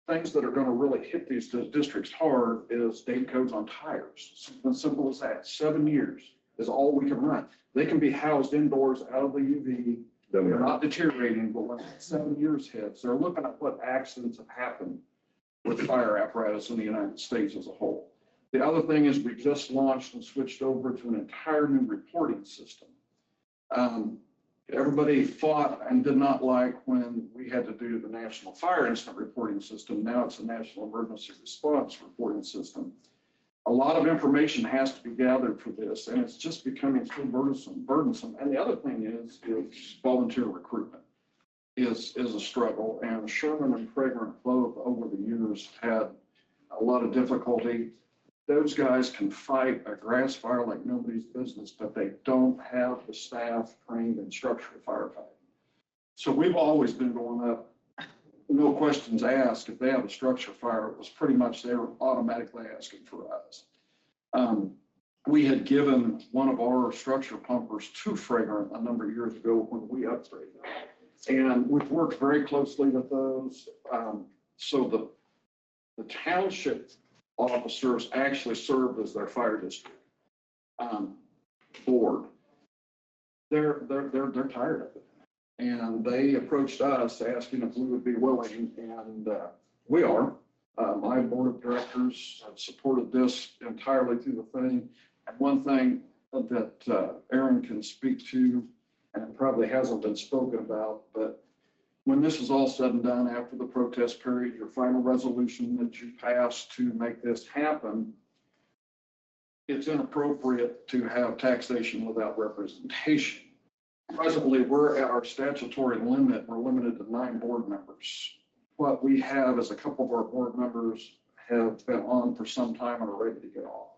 S6: things that are going to really hit these districts hard is date codes on tires. Something simple as that. 7 years is all we can run. They can be housed indoors out of the UV. They're not deteriorating, but when 7 years hits, they're looking at what accidents have happened with fire apparatus in the United States as a whole. The other thing is we just launched and switched over to an entire new reporting system. Everybody fought and did not like when we had to do the National Fire Incident Reporting System. Now it's a National Emergency Response Reporting System. A lot of information has to be gathered for this, and it's just becoming so burdensome. And the other thing is volunteer recruitment is a struggle. And Sherman and Fragrant both over the years had a lot of difficulty. Those guys can fight a grass fire like nobody's business, but they don't have the staff trained in structural firefighting. So we've always been going up, no questions asked. If they have a structure fire, it was pretty much they were automatically asking for us. We had given one of our structure pumpers to Fragrant a number of years ago when we upgraded. And we've worked very closely with those. So the township officers actually served as their fire district board. They're tired of it. And they approached us asking if we would be willing, and we are. My board of directors have supported this entirely through the thing. And one thing that Aaron can speak to, and it probably hasn't been spoken about, but when this is all said and done after the protest period, your final resolution that you pass to make this happen, it's inappropriate to have taxation without representation. Presently, we're at our statutory limit. We're limited to 9 board members. What we have is a couple of our board members have been on for some time and are ready to get off.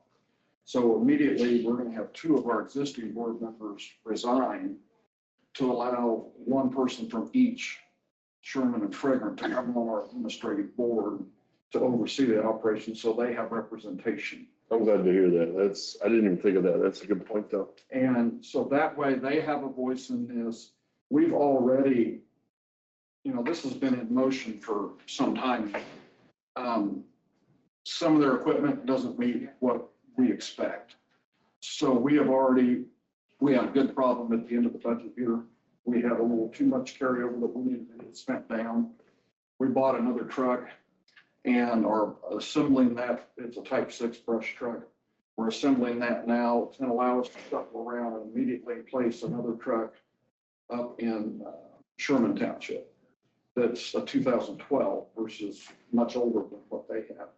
S6: So immediately, we're going to have 2 of our existing board members resign to allow one person from each Sherman and Fragrant to come on our administrative board to oversee the operation, so they have representation.
S2: I'm glad to hear that. I didn't even think of that. That's a good point, though.
S6: And so that way they have a voice in this. We've already, this has been in motion for some time. Some of their equipment doesn't meet what we expect. So we had a good problem at the end of the budget year. We had a little too much carryover that we needed to get spent down. We bought another truck and are assembling that. It's a Type 6 brush truck. We're assembling that now. It's going to allow us to shuffle around and immediately place another truck up in Sherman Township. That's a 2012 versus much older than what they have.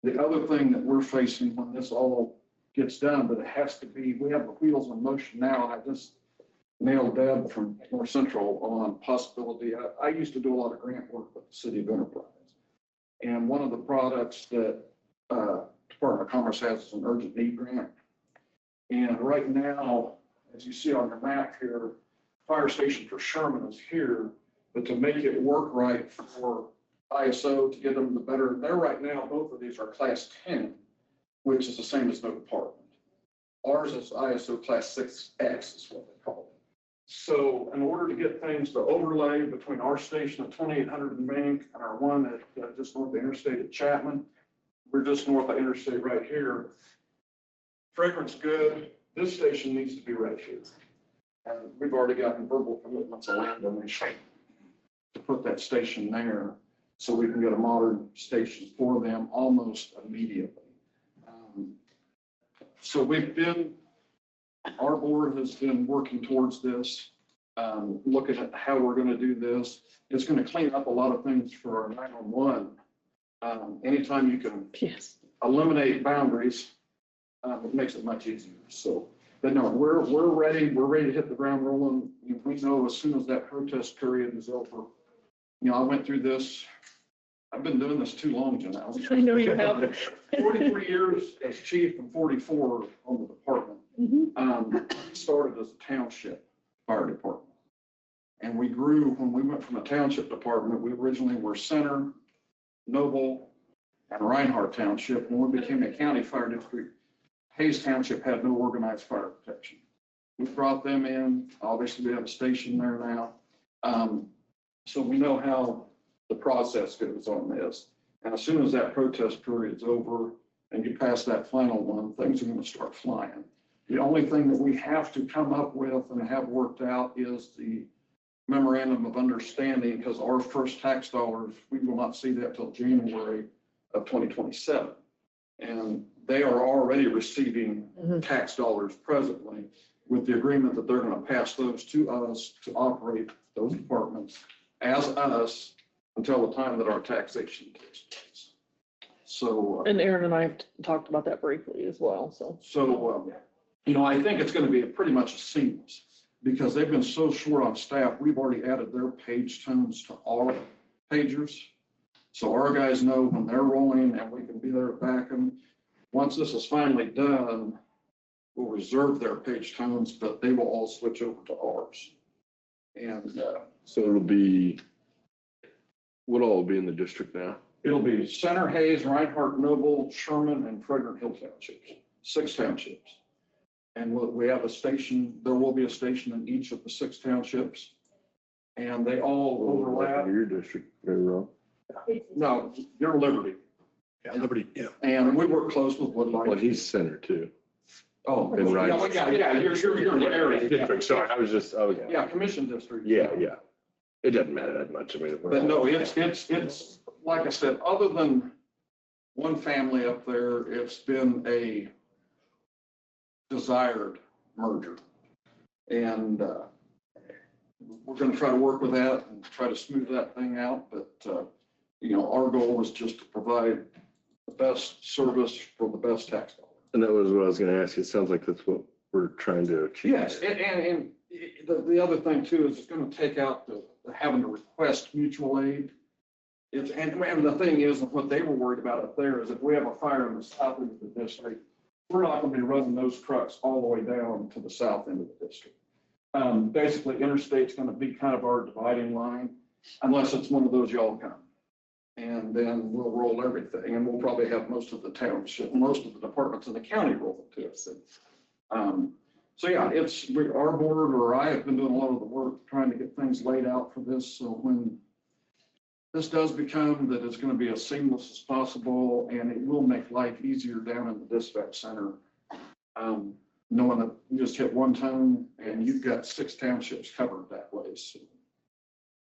S6: The other thing that we're facing when this all gets done, but it has to be, we have the wheels in motion now. And I just nailed Deb from North Central on possibility. I used to do a lot of grant work with the City of Enterprise. And one of the products that Department of Commerce has is an urgent need grant. And right now, as you see on the map here, fire station for Sherman is here, but to make it work right for ISO to get them the better, they're right now, both of these are class 10, which is the same as no department. Ours is ISO class 6X is what they call it. So in order to get things to overlay between our station at 2800 and Bank and our one at just north of Interstate at Chapman, we're just north of Interstate right here. Fragrance good. This station needs to be right here. And we've already gotten verbal commitments of land donation to put that station there so we can get a modern station for them almost immediately. So our board has been working towards this, looking at how we're going to do this. It's going to clean up a lot of things for our 911. Anytime you can eliminate boundaries, it makes it much easier. So, but no, we're ready. We're ready to hit the ground rolling. We know as soon as that protest period is over. I went through this. I've been doing this too long, Janelle.
S1: I know you have.
S6: 43 years as chief and 44 on the department. Started as a township fire department. And we grew when we went from a township department. We originally were Center, Noble, and Reinhardt Township. When we became a county fire district, Hayes Township had no organized fire protection. We brought them in. Obviously, we have a station there now. So we know how the process goes on this. And as soon as that protest period's over and you pass that final one, things are going to start flying. The only thing that we have to come up with and have worked out is the memorandum of understanding, because our first tax dollars, we will not see that till January of 2027. And they are already receiving tax dollars presently with the agreement that they're going to pass those to us to operate those departments as us until the time that our taxation takes place. So.
S1: And Aaron and I have talked about that briefly as well, so.
S6: So, I think it's going to be pretty much a seamless, because they've been so short on staff. We've already added their page tones to our pagers. So our guys know when they're rolling and we can be there to back them. Once this is finally done, we'll reserve their page tones, but they will all switch over to ours. And
S2: So it'll be, what all will be in the district now?
S6: it'll be Center, Hayes, Reinhardt, Noble, Sherman, and Frederick Hill townships, 6 townships. And we have a station, there will be a station in each of the 6 townships. And they all overlap.
S2: Your district, very well.
S6: No, your Liberty.
S5: Yeah, Liberty, yeah.
S6: And we work close with Woodline.
S2: Well, he's center too.
S6: Oh,
S2: And
S6: yeah,
S2: Ryan.
S6: you're in the area.
S2: District, sorry, I was just, oh, yeah.
S6: Yeah, commission district.
S2: Yeah. It doesn't matter that much. I mean.
S6: But no, it's, like I said, other than one family up there, it's been a desired merger. And we're going to try to work with that and try to smooth that thing out. But, our goal is just to provide the best service for the best tax dollar.
S2: And that was what I was going to ask you. It sounds like that's what we're trying to achieve.
S6: Yes, and the other thing too is it's going to take out the having to request mutual aid. And the thing is, what they were worried about up there is if we have a fire in the south end of the district, we're not going to be running those trucks all the way down to the south end of the district. Basically, interstate's going to be kind of our dividing line, unless it's one of those y'all come. And then we'll roll everything, and we'll probably have most of the township, most of the departments in the county roll to us. So yeah, our board or I have been doing a lot of the work trying to get things laid out for this. So when this does become that it's going to be as seamless as possible, and it will make life easier down in the dispatch center. Knowing that you just hit one tone and you've got 6 townships covered that way. So.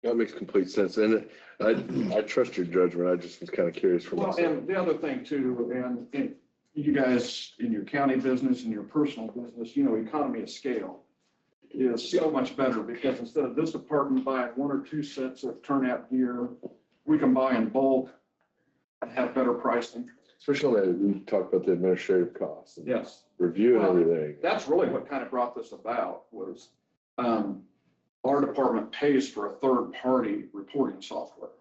S2: That makes complete sense. And I trust your judgment. I just was kind of curious for myself.
S6: And the other thing too, and you guys in your county business and your personal business, economy of scale is so much better, because instead of this department buying 1 or 2 sets of turnout gear, we can buy in bulk and have better pricing.
S2: Especially when we talk about the administrative costs. And
S6: yes.
S2: Reviewing everything.
S6: That's really what kind of brought this about was our department pays for a third-party reporting software.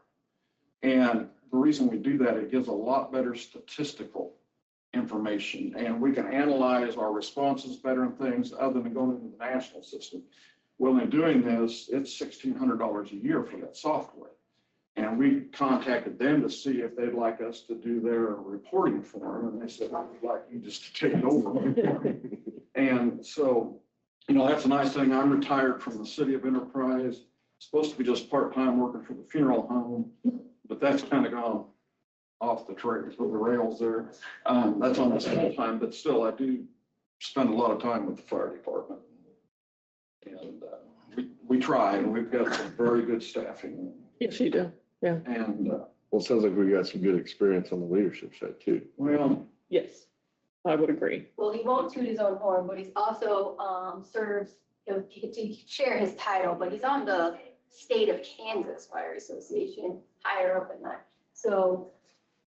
S6: And the reason we do that, it gives a lot better statistical information, and we can analyze our responses better and things other than going into the national system. Well, in doing this, it's $1,600 a year for that software. And we contacted them to see if they'd like us to do their reporting for them. And they said, I would like you just to take it over. And so, that's a nice thing. I'm retired from the city of Enterprise, supposed to be just part-time working for the funeral home, but that's kind of gone off the trails with the rails there. That's almost full time, but still I do spend a lot of time with the fire department. And we try, and we've got some very good staffing.
S1: Yes, you do. Yeah.
S6: And
S2: well, it sounds like we got some good experience on the leadership side too.
S6: well,
S1: Yes, I would agree.
S15: Well, he won't toot his own horn, but he's also serves, to share his title, but he's on the State of Kansas Fire Association, higher up in that. So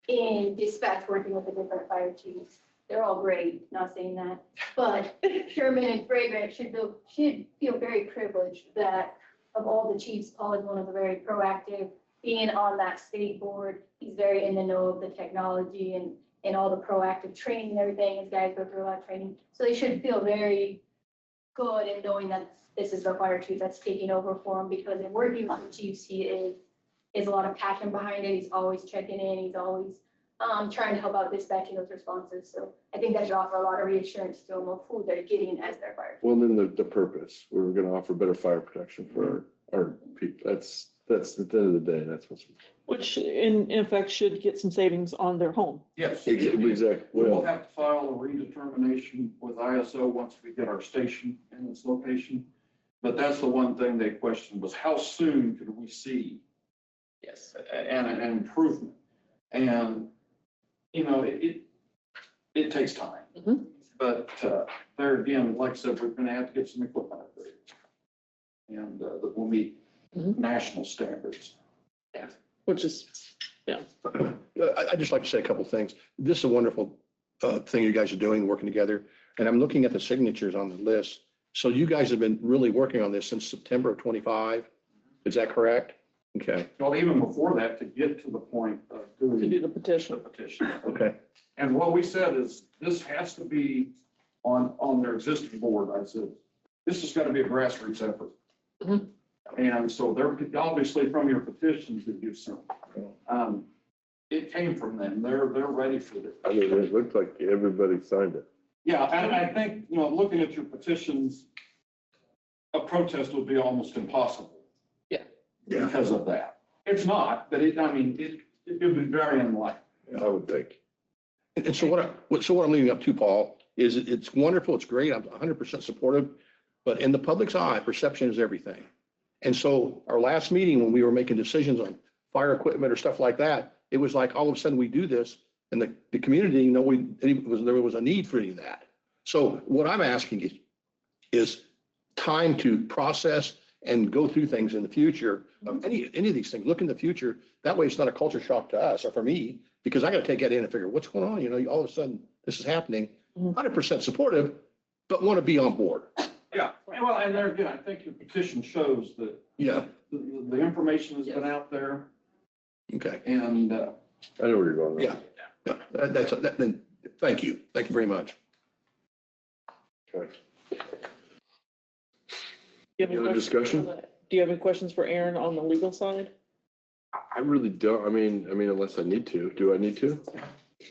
S15: in dispatch, working with the different fire chiefs, they're all great, not saying that, but Sherman and Fragrant should feel very privileged that of all the chiefs, Paul is one of the very proactive, being on that state board. He's very in the know of the technology and all the proactive training and everything. His guys go through a lot of training. So they should feel very good in knowing that this is the fire chief that's taking over for him, because in working with the chiefs, he is a lot of passion behind it. He's always checking in. He's always trying to help out dispatching those responses. So I think that should offer a lot of reassurance to them of who they're getting as their fire chief.
S2: Well, then the purpose, we were going to offer better fire protection for our people. That's That's at the end of the day, that's what's.
S1: Which in effect should get some savings on their home.
S6: Yes.
S2: Exactly.
S6: We'll have to file a redetermination with ISO once we get our station in its location. But that's the one thing they questioned was how soon could we see
S7: Yes.
S6: an improvement? And, you know, it takes time.
S1: Mhm.
S6: But there again, like I said, we're gonna have to get some equipment upgrades. And that will meet national standards.
S1: Which is,
S5: I'd just like to say a couple of things. This is a wonderful thing you guys are doing, working together. And I'm looking at the signatures on the list. So you guys have been really working on this since September of 25. Is that correct? Okay.
S6: Well, even before that, to get to the point of doing.
S1: to do the petition.
S5: Okay.
S6: And what we said is, this has to be on their existing board. I said, this has got to be a grassroots effort.
S1: Mhm.
S6: And so they're, obviously from your petitions that you sent, it came from them. They're ready for it.
S2: I mean, it looked like everybody signed it.
S6: Yeah, and I think, you know, looking at your petitions, a protest would be almost impossible.
S1: Yeah.
S6: Because of that. It's not, but it would be very unlikely.
S2: I would think.
S5: And so what I'm leading up to, Paul, is it's wonderful. It's great. I'm 100% supportive. But in the public's eye, perception is everything. And so our last meeting, when we were making decisions on fire equipment or stuff like that, it was like all of a sudden we do this and the community, you know, there was a need for any of that. So what I'm asking is time to process and go through things in the future of any of these things. Look in the future. That way it's not a culture shock to us or for me, because I got to take that in and figure what's going on. You know, all of a sudden this is happening. 100% supportive, but want to be on board.
S6: Yeah, well, and there again, I think your petition shows that.
S5: Yeah.
S6: The information has been out there
S5: Okay.
S6: and.
S2: I know where you're going.
S5: Yeah. Then thank you. Thank you very much.
S2: Okay.
S1: Do you have any
S2: Any other
S1: questions
S2: discussion?
S1: for do you have any questions for Aaron on the legal side?
S2: I really don't. I mean, unless I need to. Do I need to?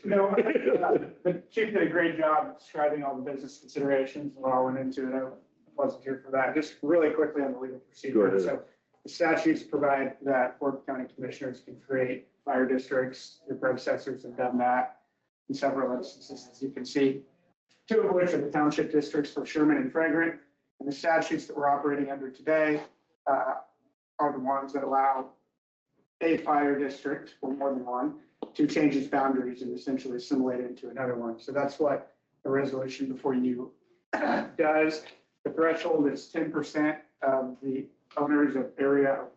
S16: No, the chief did a great job describing all the business considerations and what all went into it. I wasn't here for that. Just really quickly on the legal
S2: Go
S16: procedure.
S2: ahead.
S16: So the statutes provide that Fort County commissioners can create fire districts. Your predecessors have done that in several instances, as you can see. Two of which are the township districts for Sherman and Fragrant. And the statutes that we're operating under today are the ones that allow a fire district, or more than one, to change its boundaries and essentially assimilate it into another one. So that's what the resolution before you does. The threshold is 10% of the owners of 10%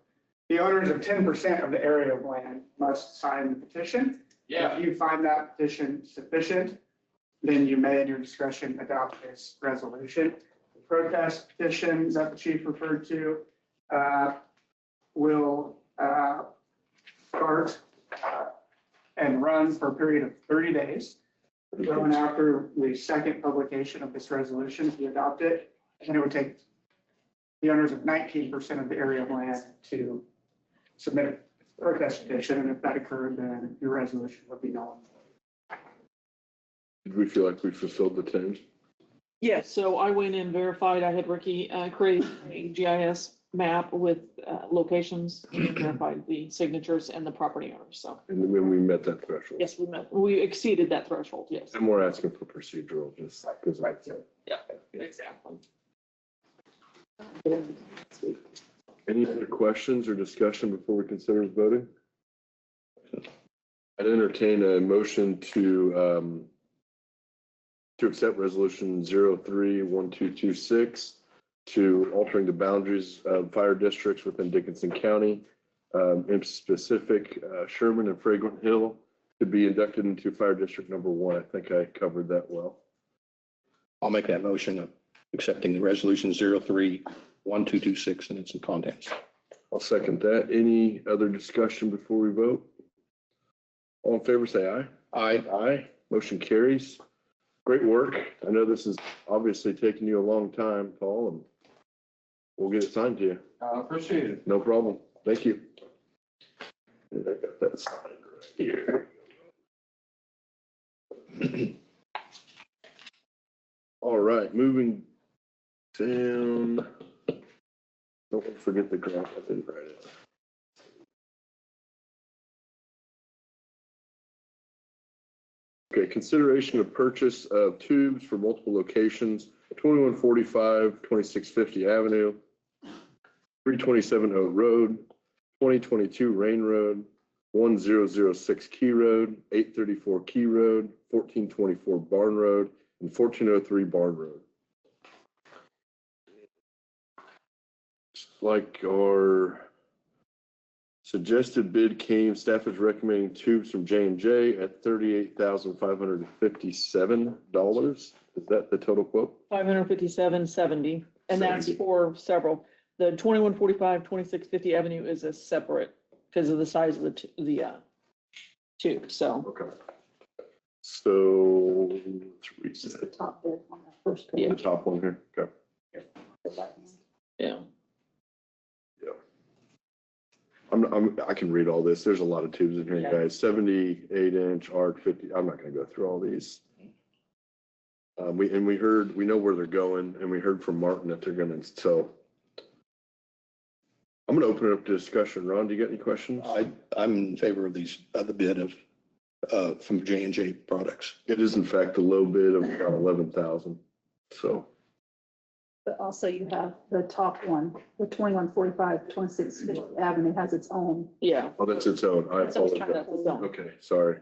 S16: of the area of land must sign the petition.
S6: Yeah.
S16: If you find that petition sufficient, then you may, in your discretion, adopt this resolution. The protest petition that the chief referred to will start and run for a period of 30 days. Going after the second publication of this resolution, if you adopt it, and it would take the owners of 19% of the area of land to submit a protest petition, and if that occurred, then your resolution would be null.
S2: Did we feel like we fulfilled the 10?
S1: Yes, so I went in, verified, I had Ricky create a GIS map with locations and verified the signatures and the property owners, so.
S2: And then we met that threshold.
S1: Yes, we exceeded that threshold, yes.
S2: And we're asking for procedural, just because.
S1: Right, yeah, exactly.
S2: Any other questions or discussion before we consider voting? I'd entertain a motion to accept resolution 03-1226 to altering the boundaries of fire districts within Dickinson County, in specific, Sherman and Fragrant Hill to be inducted into fire district number 1. I think I covered that well.
S5: I'll make that motion of accepting the resolution 03-1226 and its contents.
S2: I'll second that. Any other discussion before we vote? All in favor, say aye.
S5: Aye.
S2: Aye. Motion carries. Great work. I know this is obviously taking you a long time, Paul, and we'll get it signed to you.
S6: I appreciate it.
S2: No problem. Thank you. And I got that signed right here. All right, moving down. Don't forget the graph. I didn't write it. Okay, consideration of purchase of tubes for multiple locations, 2145, 2650 Avenue, 327 Oak Road, 2022 Rain Road, 1006 Key Road, 834 Key Road, 1424 Barn Road, and 1403 Barn Road. Like our suggested bid came, staff is recommending tubes from J&J at $38,557. Is that the total quote?
S1: $557.70, and that's
S2: 70.
S1: for several. The 2145, 2650 Avenue is a separate because of the size of the tube, so.
S2: Okay. So, let's read
S4: Just the
S2: that.
S4: top bit on that first
S2: The
S4: page.
S2: top one here, okay.
S1: Yeah.
S2: I can read all this. There's a lot of tubes in here,
S1: Yeah.
S2: guys. 78-inch ARC 50. I'm not gonna go through all these. We know where they're going, and we heard from Martin that they're gonna, so. I'm gonna open it up to discussion. Ron, do you got any questions?
S5: I'm in favor of these, the bid of, from J&J Products.
S2: It is in fact the low bid of about 11,000, so.
S4: But also you have the top one, the 2145, 2650 Avenue has its own.
S1: Yeah.
S2: Oh, that's its own. I
S1: That's what I was trying to-
S2: apologize.
S1: that's its own.
S2: Okay, sorry.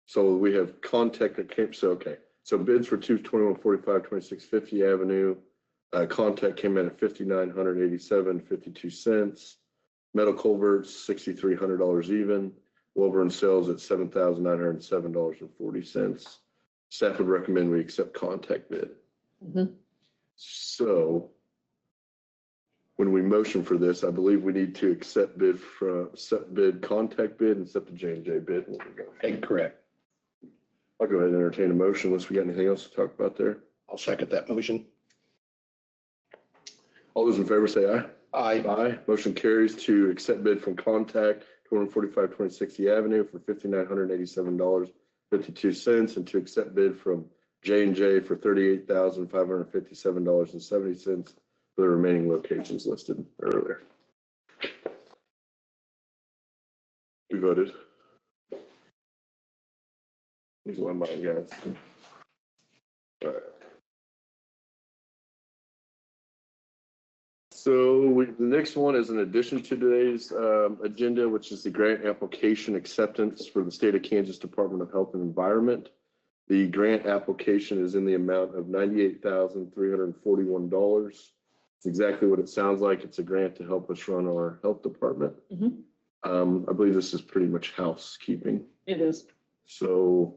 S2: So we have contact that came, so, okay. So bids for tubes 2145, 2650 Avenue. Contact came in at $5,987.52. Metal culverts, $6,300 even. Wilbur and Sales at $7,907.40. Staff would recommend we accept contact bid.
S1: Mhm.
S2: So when we motion for this, I believe we need to accept bid, contact bid, and accept the J&J bid.
S5: Okay, correct.
S2: I'll go ahead and entertain a motion unless we got anything else to talk about there.
S5: I'll second that motion.
S2: All those in favor say aye.
S5: Aye.
S2: Aye. Motion carries to accept bid from Contact, 245 2060 Avenue for $5,987.52, and to accept bid from J&J for $38,557.70 for the remaining locations listed earlier. We voted. Here's one mine, guys. All right. So the next one is an addition to today's agenda, which is the grant application acceptance for the State of Kansas Department of Health and Environment. The grant application is in the amount of $98,341. It's exactly what it sounds like. It's a grant to help us run our health department.
S1: Mhm.
S2: I believe this is pretty much housekeeping.
S1: It is.
S2: So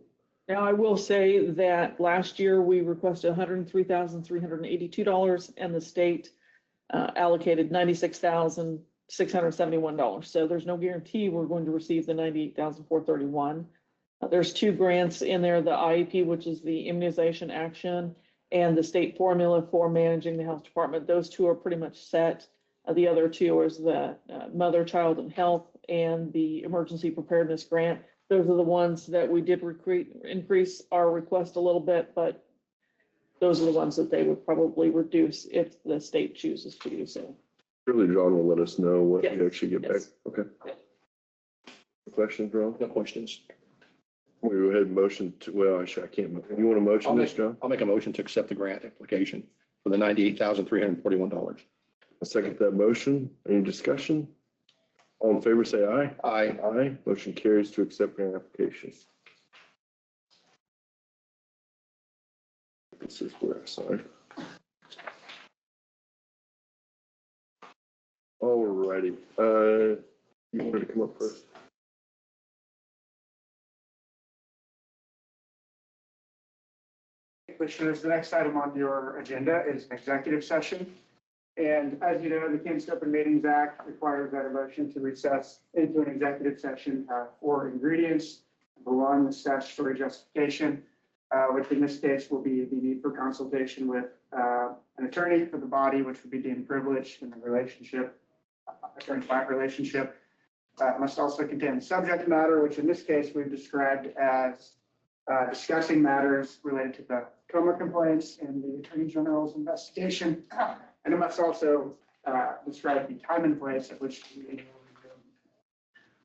S1: Now, I will say that last year we requested $103,382 and the state allocated $96,671. So there's no guarantee we're going to receive the $98,431. There's two grants in there, the IEP, which is the immunization action, and the state formula for managing the health department. Those two are pretty much set. The other two is the mother, child, and health and the emergency preparedness grant. Those are the ones that we did increase our request a little bit, but those are the ones that they would probably reduce if the state chooses to do so.
S2: surely John will let us know what
S1: Yes.
S2: we actually get back.
S1: Yes.
S2: Okay. Questions, Ron?
S5: No questions.
S2: We go ahead and motion to, well, actually, I can't. You want to motion this, John?
S5: I'll make a motion to accept the grant application for the $98,341.
S2: I second that motion. Any discussion? All in favor, say aye.
S5: Aye.
S2: Aye. Motion carries to accept grant application. This is where, sorry. All righty. You wanted to come up first?
S16: Commissioners, the next item on your agenda is an executive session. And as you know, the Kansas Open Meetings Act requires that a motion to recess into an executive session for ingredients. Number one, the statutory justification, which in this case will be the need for consultation with an attorney for the body, which would be deemed privileged in the relationship, attorney-client relationship. Must also contain the subject matter, which in this case we've described as discussing matters related to the coma complaints and the Attorney General's investigation. And it must also describe the time and place at which the meeting will be.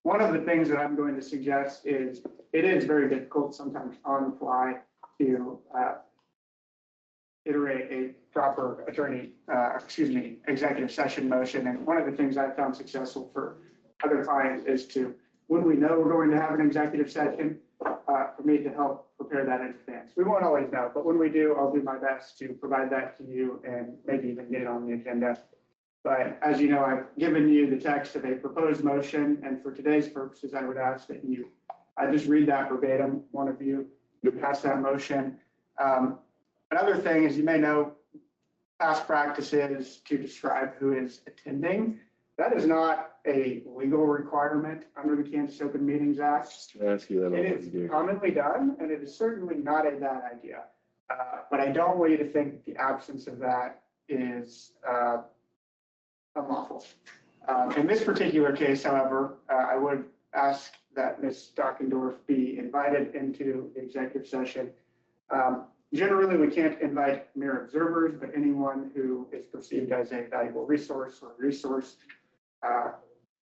S16: One of the things that I'm going to suggest is it is very difficult sometimes on the fly to iterate a proper executive session motion. And one of the things I've found successful for other clients is to, when we know we're going to have an executive session, for me to help prepare that in advance. We won't always know, but when we do, I'll do my best to provide that to you and maybe even get it on the agenda. But as you know, I've given you the text of a proposed motion, and for today's purposes, I would ask that I just read that verbatim, one of you pass that motion. Another thing is, you may know, past practices to describe who is attending. That is not a legal requirement under the Kansas Open Meetings Act.
S2: I ask you that.
S16: It is commonly done, and it is certainly not a bad idea. But I don't want you to think the absence of that is unlawful. In this particular case, however, I would ask that Ms. Dockendorf be invited into the executive session. Generally, we can't invite mere observers, but anyone who is perceived as a valuable resource or resource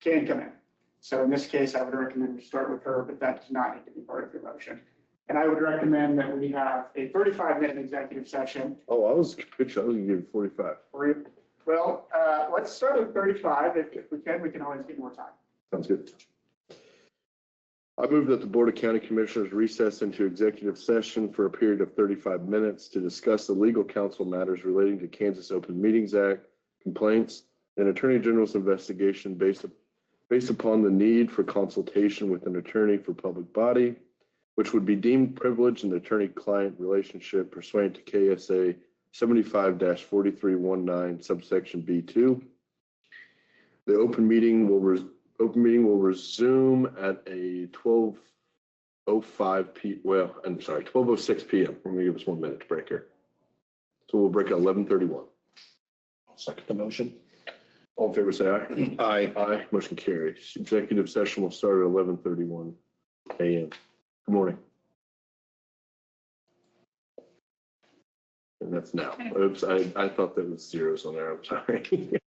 S16: can come in. So in this case, I would recommend we start with her, but that does not need to be part of your motion. And I would recommend that we have a 35-minute executive session.
S2: Oh, I was gonna give it 45.
S16: Well, let's start with 35. If we can always get more time.
S2: Sounds good. I move that the Board of County Commissioners recess into executive session for a period of 35 minutes to discuss the legal counsel matters relating to Kansas Open Meetings Act complaints and Attorney General's investigation based upon the need for consultation with an attorney for public body, which would be deemed privileged in the attorney-client relationship pursuant to KSA 75-4319 subsection B2. The open meeting will resume at a 12:06 p.m. Let me give us 1 minute to break here. So we'll break at 11:31.
S5: I'll second the motion.
S2: All in favor, say aye.
S5: Aye.
S2: Aye. Motion carries. Executive session will start at 11:31 a.m. Good morning. And that's now. Oops, I thought that was zeros on there. I'm sorry.